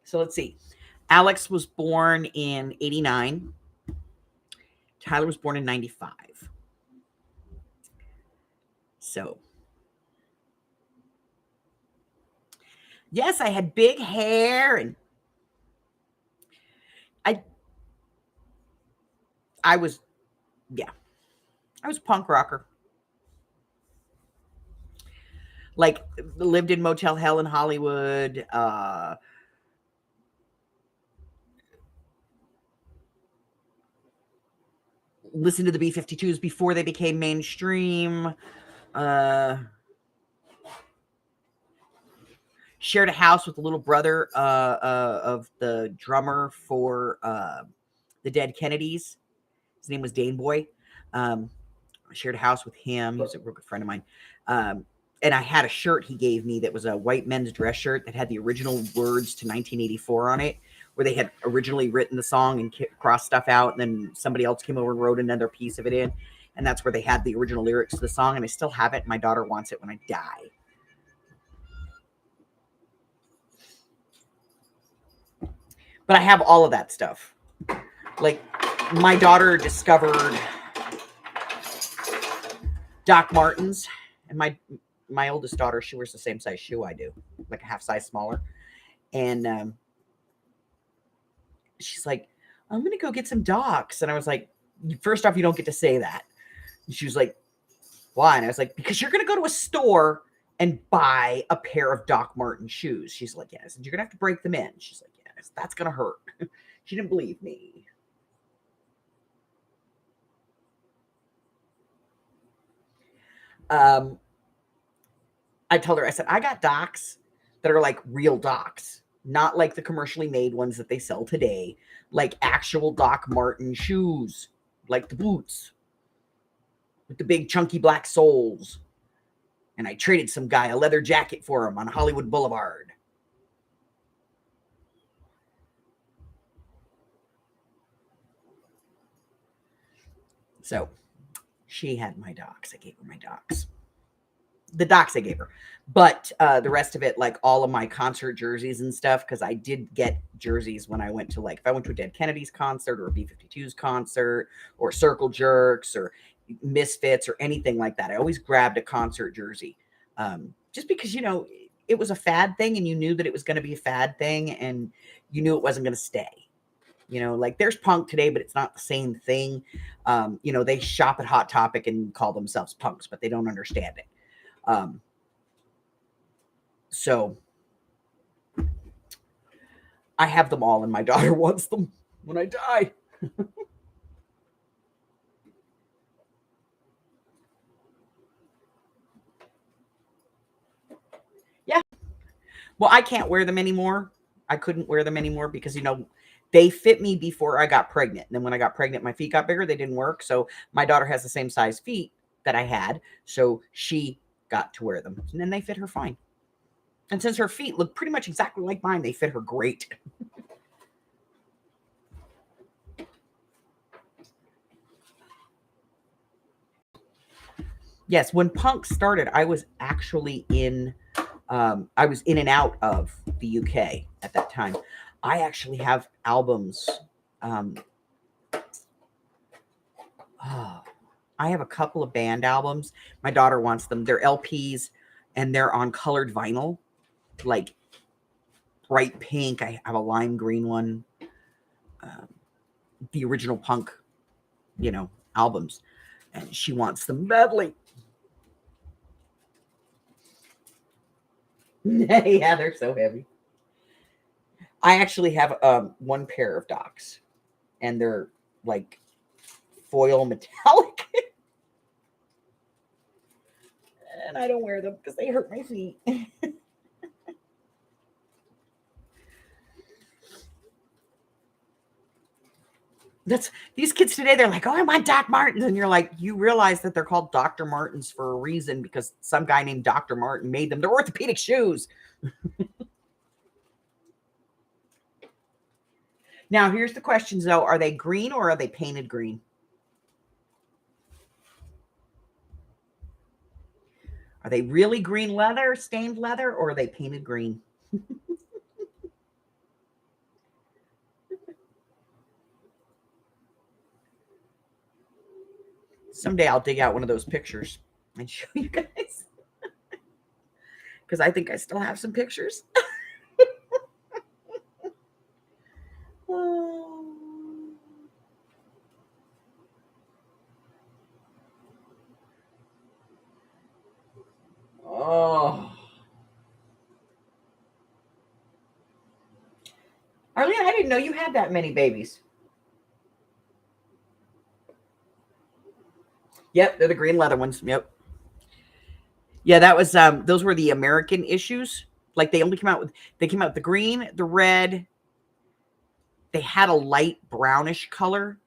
So let's see. Alex was born in 89. Tyler was born in 95. So, yes, I had big hair and I was a punk rocker. Like, lived in Motel Hell in Hollywood. Listened to the B-52s before they became mainstream. Shared a house with the little brother of the drummer for the Dead Kennedys. His name was Dane Boy. I shared a house with him. He was a real good friend of mine. And I had a shirt he gave me that was a white men's dress shirt that had the original words to 1984 on it, where they had originally written the song and crossed stuff out, and then somebody else came over and wrote another piece of it in. And that's where they had the original lyrics to the song, and I still have it. My daughter wants it when I die. But I have all of that stuff. Like, my daughter discovered Doc Martens, and my oldest daughter, she wears the same size shoe I do, like a half size smaller. And she's like, I'm going to go get some Docs. And I was like, first off, you don't get to say that. And she was like, why? And I was like, because you're going to go to a store and buy a pair of Doc Marten shoes. She's like, yes. And you're going to have to break them in. She's like, yes, that's going to hurt. She didn't believe me. I told her, I said, I got Docs that are like real Docs. not like the commercially made ones that they sell today, like actual Doc Martin shoes, like the boots with the big chunky black soles. And I traded some guy a leather jacket for him on Hollywood Boulevard. So she had my docs. I gave her my docs. The docs I gave her. But the rest of it, like all of my concert jerseys and stuff, because I did get jerseys when I went to, like, if I went to a Dead Kennedys concert or a B-52s concert or Circle Jerks or Misfits or anything like that, I always grabbed a concert jersey. Just because, you know, it was a fad thing and you knew that it was going to be a fad thing and you knew it wasn't going to stay. You know, like there's punk today, but it's not the same thing. You know, they shop at Hot Topic and call themselves punks, but they don't understand it. So I have them all and my daughter wants them when I die. Yeah. Well, I can't wear them anymore. I couldn't wear them anymore because, you know, they fit me before I got pregnant. And then when I got pregnant, my feet got bigger. They didn't work. So my daughter has the same size feet that I had. So she got to wear them. And then they fit her fine. And since her feet look pretty much exactly like mine, they fit her great. Yes, when punk started, I was actually I was in and out of the UK at that time. I actually have albums. I have a couple of band albums. My daughter wants them. They're LPs and they're on colored vinyl, like bright pink. I have a lime green one. The original punk, you know, albums. And she wants them badly. Yeah, they're so heavy. I actually have one pair of docs, and they're like foil metallic. And I don't wear them because they hurt my feet. That's these kids today, they're like, oh, I want Doc Martens. And you're like, you realize that they're called Dr. Martens for a reason because some guy named Dr. Martin made them. They're orthopedic shoes. Now, here's the questions, though. Are they green or are they painted green? Are they really green leather, stained leather, or are they painted green? Someday I'll dig out one of those pictures and show you guys. Because I think I still have some pictures. Oh. Arlene, I didn't know you had that many babies. Yep, they're the green leather ones. Yep. Yeah, that was those were the American issues. Like they came out with the green, the red. They had a light brownish color.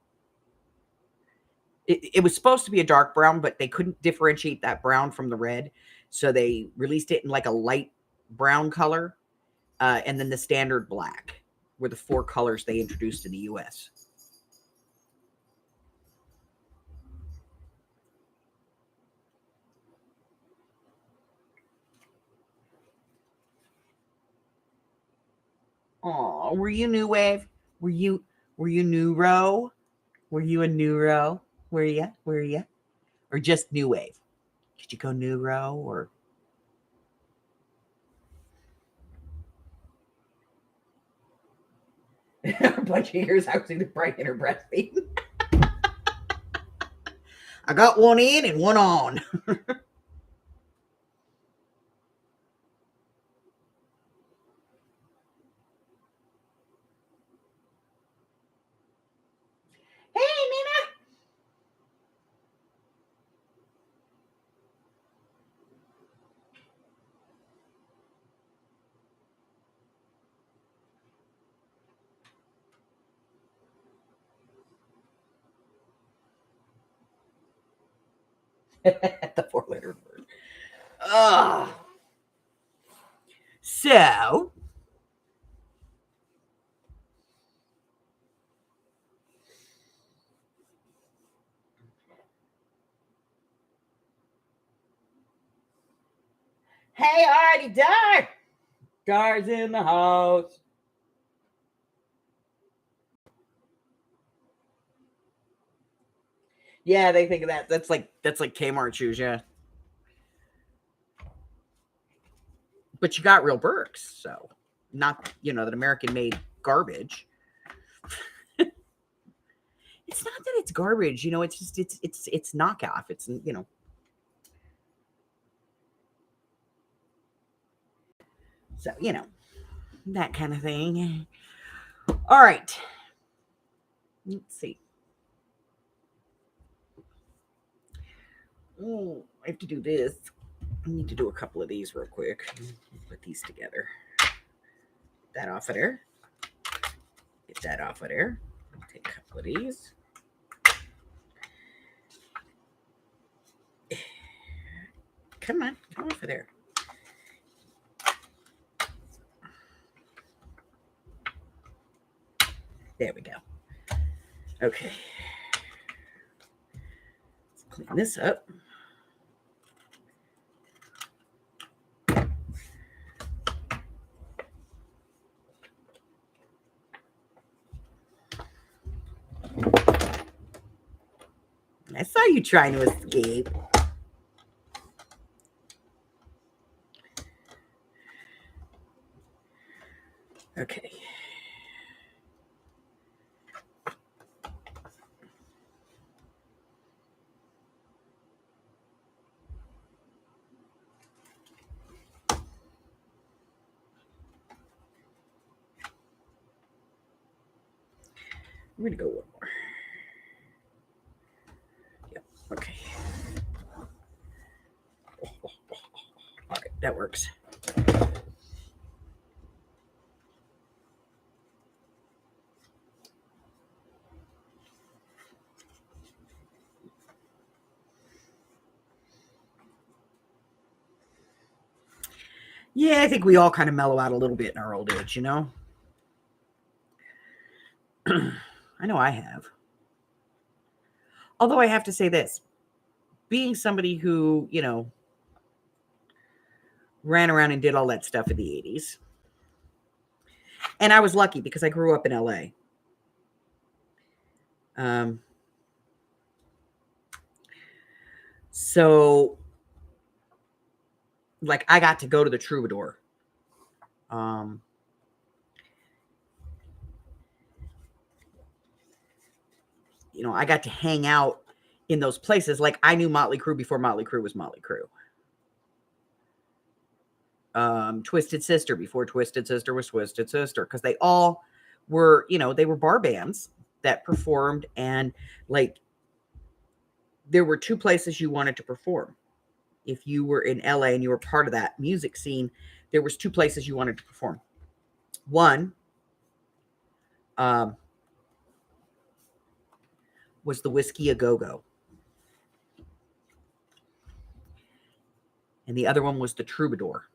It was supposed to be a dark brown, but they couldn't differentiate that brown from the red. So they released it in like a light brown color. And then the standard black were the four colors they introduced in the US. Oh, were you new wave? Were you neuro? Were you a neuro? Were you? Were you? Or just new wave? Did you go neuro or a bunch of years I was either pregnant or breastfeeding? I got one in and one on. Hey, Nina. The four-letter word. Oh. So, hey, Artie, Dar! Dar's in the house. Yeah, they think of that. That's like Kmart shoes, yeah. But you got real Birks, so not that American made garbage. It's not that it's garbage, it's just it's knockoff. It's so that kind of thing. All right. Let's see. Oh, I have to do this. I need to do a couple of these real quick. Put these together. That off of there. Get that off of there. Take a couple of these. Come on, come off of there. There we go. Okay. Let's clean this up. I saw you trying to escape. Okay. I'm going to go one more. Yep. Okay. All right, that works. Yeah, I think we all kind of mellow out a little bit in our old age, I know I have. Although I have to say this, being somebody who, ran around and did all that stuff in the 80s. And I was lucky because I grew up in LA. So, like, I got to go to the Troubadour. I got to hang out in those places. Like, I knew Motley Crue before Motley Crue was Motley Crue. Twisted Sister before Twisted Sister was Twisted Sister, because they all were, they were bar bands that performed, and like there were two places you wanted to perform. If you were in LA and you were part of that music scene, there was two places you wanted to perform. One was the Whiskey A Go-Go, and the other one was the Troubadour.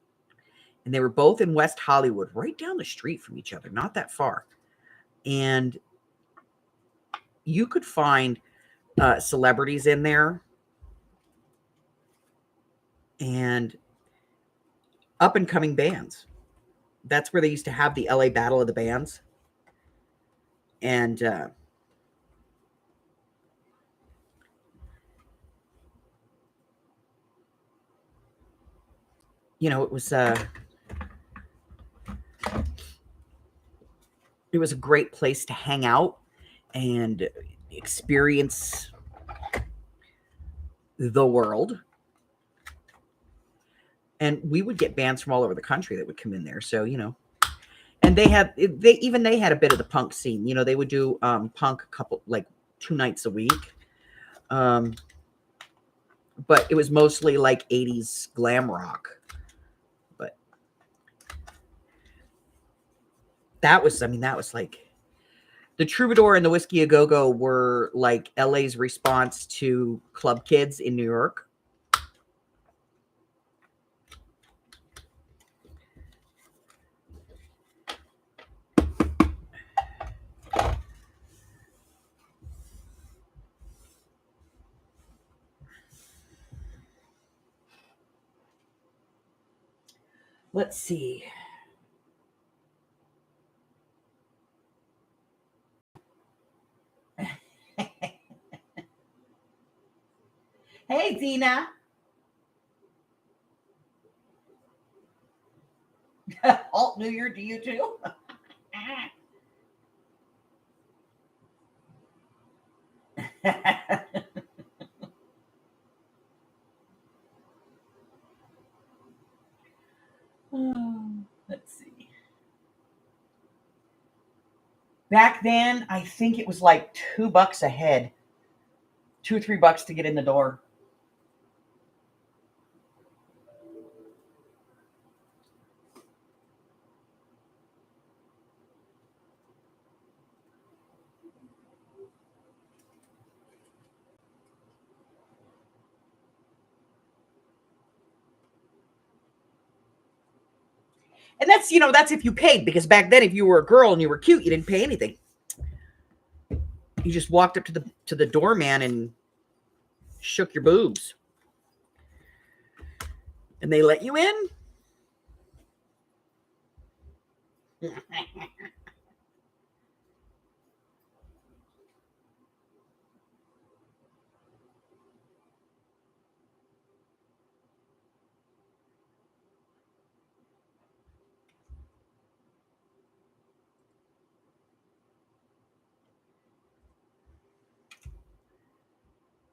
And they were both in West Hollywood, right down the street from each other, not that far. And you could find celebrities in there and up and coming bands. That's where they used to have the LA Battle of the Bands. And it was a great place to hang out and experience the world. And we would get bands from all over the country that would come in there. So, and they had a bit of the punk scene. They would do punk a couple, like 2 nights a week. But it was mostly like 80s glam rock. But that was like the Troubadour and the Whiskey A Go-Go were like LA's response to Club Kids in New York. Let's see. Hey, Zena. Alt New Year to you too. Let's see. Back then, I think it was like $2 a head, $2 or $3 to get in the door. And that's, that's if you paid, because back then, if you were a girl and you were cute, you didn't pay anything. You just walked up to the doorman and shook your boobs. And they let you in.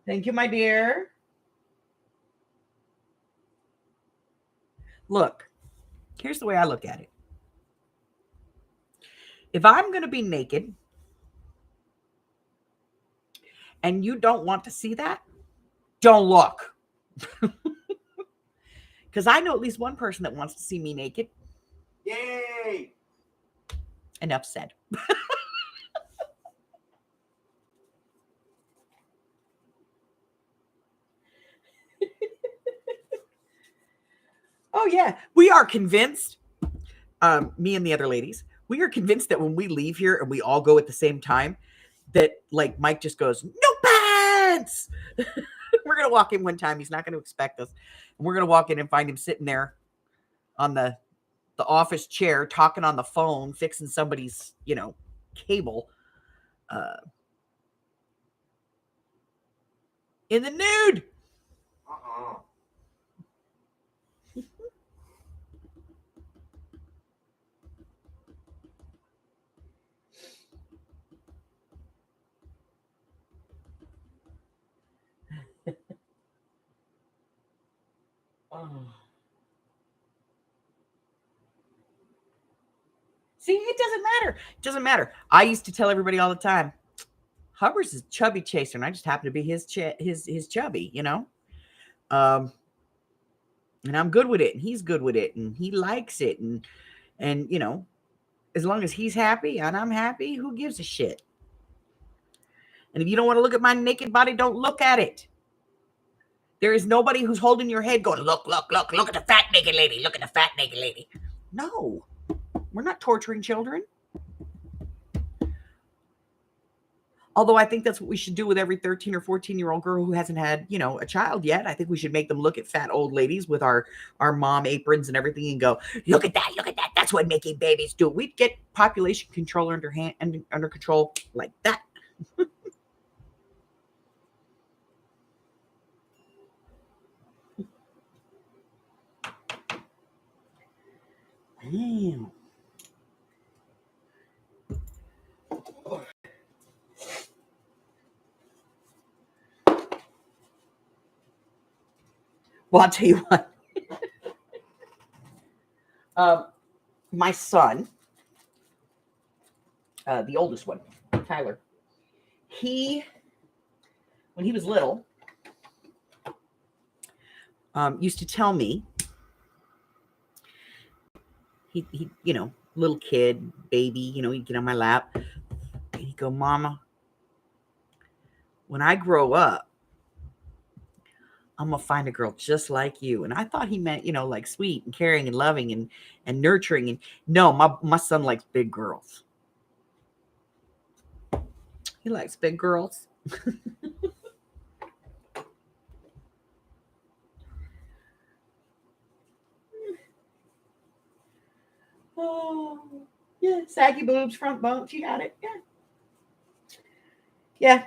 Thank you, my dear. Look, here's the way I look at it. If I'm going to be naked and you don't want to see that, don't look. Because I know at least one person that wants to see me naked. Yay! Enough said. Oh, yeah. We are convinced, me and the other ladies, we are convinced that when we leave here and we all go at the same time, that like Mike just goes, no pants. We're going to walk in one time. He's not going to expect us. And we're going to walk in and find him sitting there on the office chair, talking on the phone, fixing somebody's, cable, in the nude. Oh. See, it doesn't matter. It doesn't matter. I used to tell everybody all the time, Hubbard's is chubby chaser, and I just happen to be his chubby, and I'm good with it, and he's good with it, and he likes it, and as long as he's happy and I'm happy, who gives a shit? And if you don't want to look at my naked body, don't look at it. There is nobody who's holding your head going, look at the fat naked lady. Look at the fat naked lady. No, we're not torturing children. Although I think that's what we should do with every 13 or 14-year-old girl who hasn't had, a child yet. I think we should make them look at fat old ladies with our mom aprons and everything and go, look at that. That's what making babies do. We'd get population control under control like that. Damn. Well, I'll tell you what. My son, the oldest one, Tyler, when he was little, used to tell me, he little kid, baby, he'd get on my lap, and he'd go, Mama, when I grow up, I'm going to find a girl just like you. And I thought he meant, like sweet and caring and loving and nurturing. And no, my son likes big girls. He likes big girls. Yeah, saggy boobs, front bumps. You got it. Yeah. Yeah.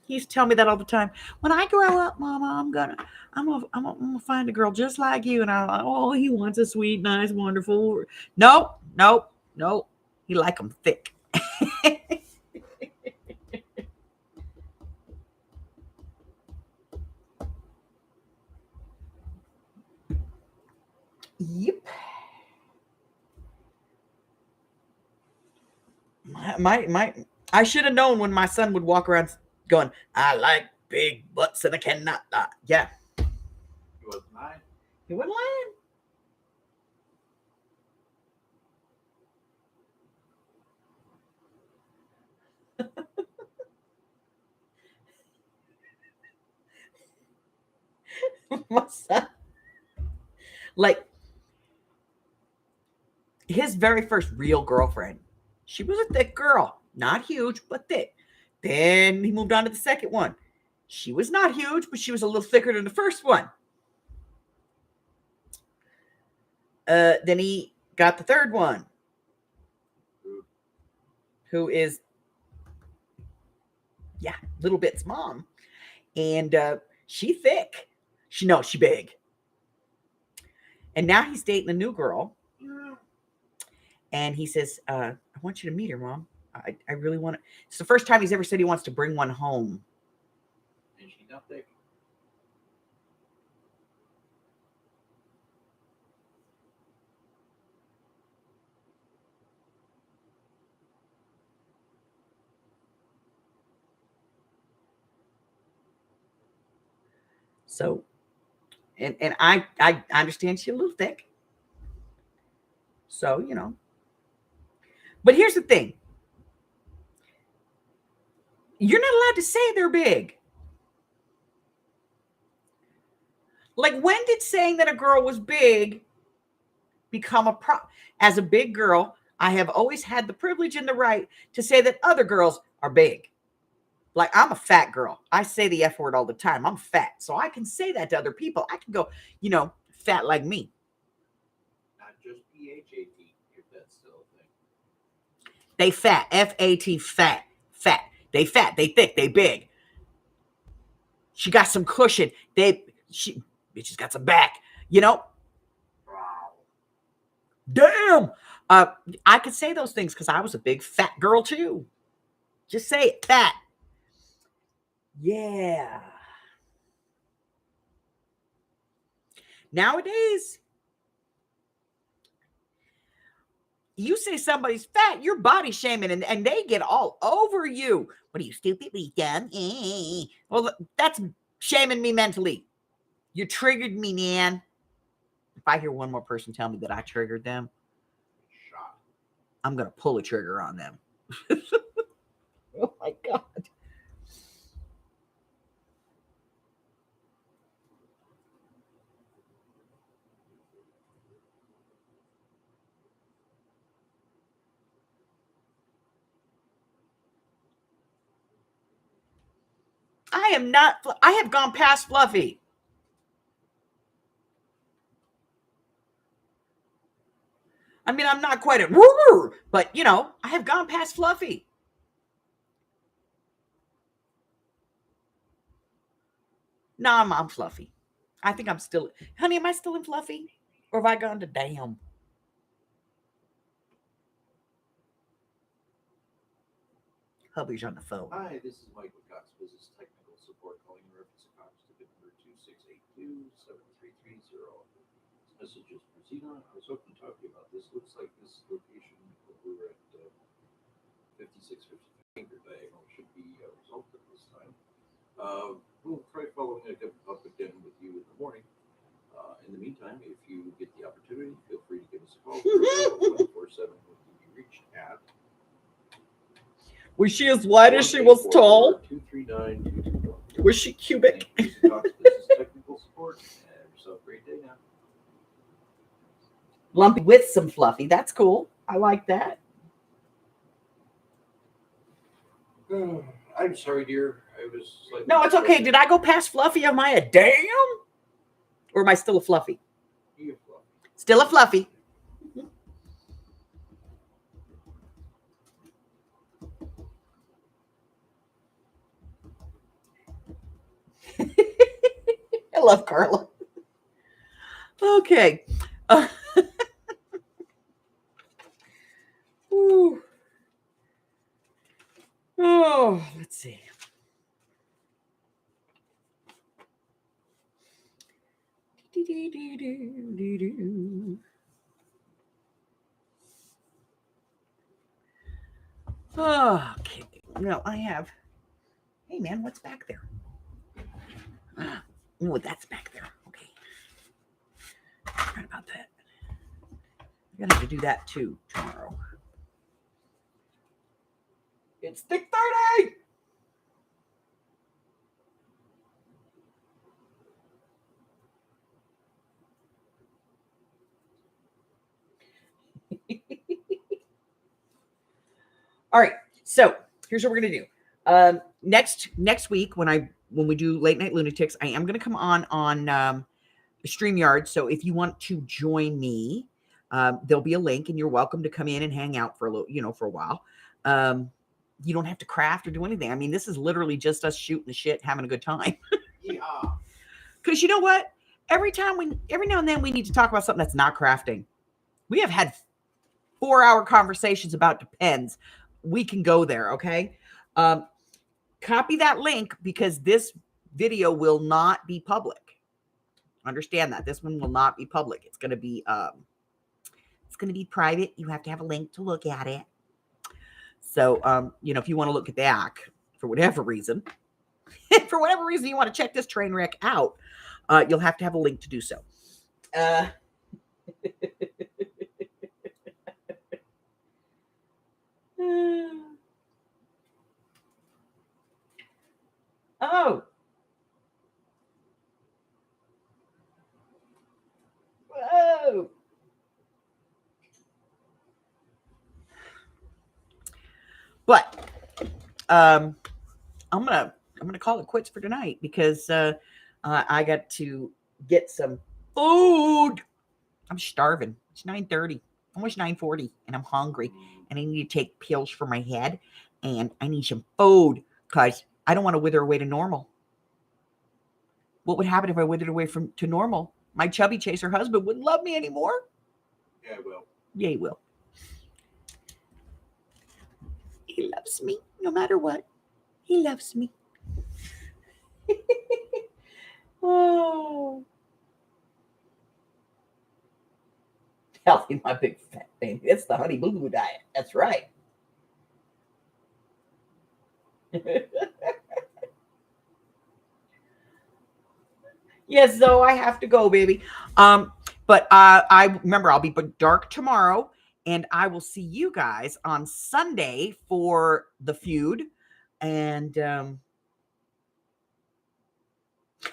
He used to tell me that all the time. When I grow up, Mama, I'm gonna find a girl just like you. And I'm like, oh, he wants a sweet, nice, wonderful. Nope, nope, nope. He like them thick. Yep. My I should have known when my son would walk around going, I like big butts and I cannot lie. Yeah. He wasn't lying. He wasn't lying. My son, like his very first real girlfriend, she was a thick girl, not huge, but thick. Then he moved on to the second one. She was not huge, but she was a little thicker than the first one. Then he got the third one, who is, yeah, Little Bit's mom. And she thick. She big. And now he's dating a new girl. And he says, I want you to meet her, Mom. I really want to. It's the first time he's ever said he wants to bring one home. And she's not thick. So, and I understand she's a little thick. So, But here's the thing. You're not allowed to say they're big. Like, when did saying that a girl was big become a problem? As a big girl, I have always had the privilege and the right to say that other girls are big. Like, I'm a fat girl. I say the F word all the time. I'm fat. So I can say that to other people. I can go, fat like me. Not just PHAT, if that's still a thing. They fat. F-A-T, fat. Fat. They fat. They thick. They big. She got some cushion. She's got some back. Damn. I could say those things because I was a big fat girl too. Just say it, fat. Yeah. Nowadays, you say somebody's fat, you're body shaming, and they get all over you. What are you, stupid? What are you dumb? Well, that's shaming me mentally. You triggered me, Nan. If I hear one more person tell me that I triggered them, Shot. I'm going to pull a trigger on them. Oh, my God. I have gone past fluffy. I mean, I'm not quite at woo, but I have gone past fluffy. No, I'm fluffy. I think I'm still, honey, am I still in fluffy? Or have I gone to damn? Hubby's on the phone. Hi, this is Michael Cox, Business Technical Support, calling in reference to Cox ticket number 2682-7330. This message is Rosina. I was hoping to talk to you about this. Looks like this location over at 5653 Anchor Diagonal should be resolved at this time. We'll try following up again with you in the morning. In the meantime, if you get the opportunity, feel free to give us a call. 24/7 will be reached at. Was she as wide as she was tall? 239-221. Was she cubic? This is technical support. Have yourself a great day now. Lumpy with some fluffy. That's cool. I like that. I'm sorry, dear. I was like. No, it's okay. Did I go past fluffy? Am I a damn? Or am I still a fluffy? You fluffy. Still a fluffy. I love Carla. Okay. Ooh. Oh, let's see. Okay. No, I have. Hey, man, what's back there? Oh, that's back there. Okay. Forgot about that. I'm gonna have to do that too tomorrow. It's thick 30. All right. So here's what we're gonna do. Next week when we do Late Night Lunatics, I am gonna come on StreamYard. So if you want to join me, there'll be a link, and you're welcome to come in and hang out for a little, for a while. You don't have to craft or do anything. I mean, this is literally just us shooting the shit, having a good time. Yeah. Because you know what? Every now and then we need to talk about something that's not crafting. We have had 4-hour conversations about depends. We can go there, okay? Copy that link because this video will not be public. Understand that this one will not be public. It's going to be private. You have to have a link to look at it. So, if you want to look at that for whatever reason, you want to check this train wreck out, you'll have to have a link to do so. Oh. Whoa. But I'm gonna call it quits for tonight because I got to get some food. I'm starving. It's 9:30, almost 9:40, and I'm hungry, and I need to take pills for my head, and I need some food because I don't want to wither away to normal. What would happen if I withered away to normal? My chubby chaser husband wouldn't love me anymore. Yeah, well. Yeah, he will. He loves me no matter what. He loves me. Oh. Healthy, my big fat baby. It's the honey boo boo diet. That's right. Yes, so I have to go, baby. But I remember I'll be dark tomorrow, and I will see you guys on Sunday for the feud. And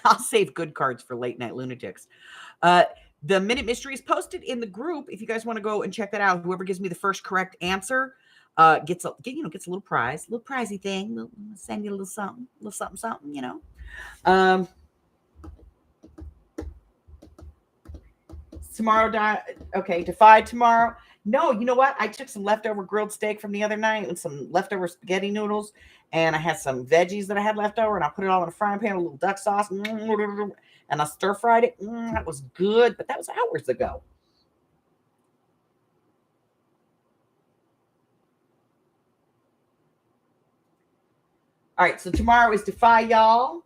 I'll save good cards for Late Night Lunatics. The Minute Mystery is posted in the group. If you guys want to go and check that out, whoever gives me the first correct answer gets a little prize, little prizey thing. We'll send you a little something, Tomorrow, okay, Defied tomorrow. No, you know what? I took some leftover grilled steak from the other night and some leftover spaghetti noodles, and I had some veggies that I had left over, and I put it all in a frying pan with a little duck sauce, and I stir fried it. That was good, but that was hours ago. All right, so tomorrow is Defy, y'all.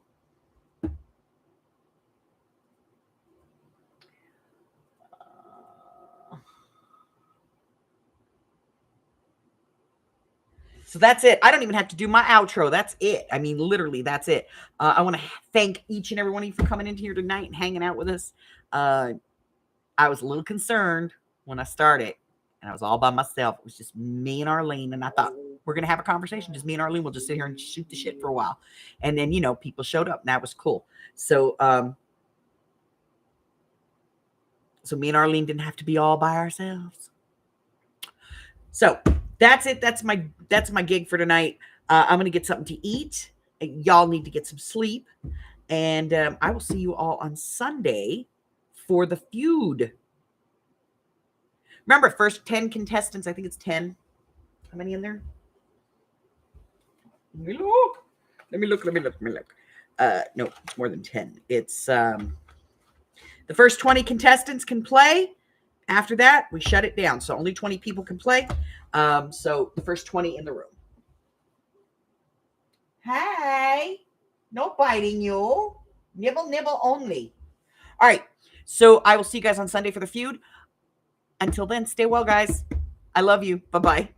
So that's it. I don't even have to do my outro. That's it. I mean, literally, that's it. I want to thank each and every one of you for coming in here tonight and hanging out with us. I was a little concerned when I started, and I was all by myself. It was just me and Arlene, and I thought we're going to have a conversation. Just me and Arlene will just sit here and shoot the shit for a while. And then, people showed up, and that was cool. So me and Arlene didn't have to be all by ourselves. So that's it. That's my gig for tonight. I'm going to get something to eat. Y'all need to get some sleep. And I will see you all on Sunday for the feud. Remember, first 10 contestants. I think it's 10. How many in there? Let me look. No, it's more than 10. It's the first 20 contestants can play. After that, we shut it down. So only 20 people can play. So the first 20 in the room. Hi. No biting you. Nibble, nibble only. All right. So I will see you guys on Sunday for the feud. Until then, stay well, guys. I love you. Bye-bye.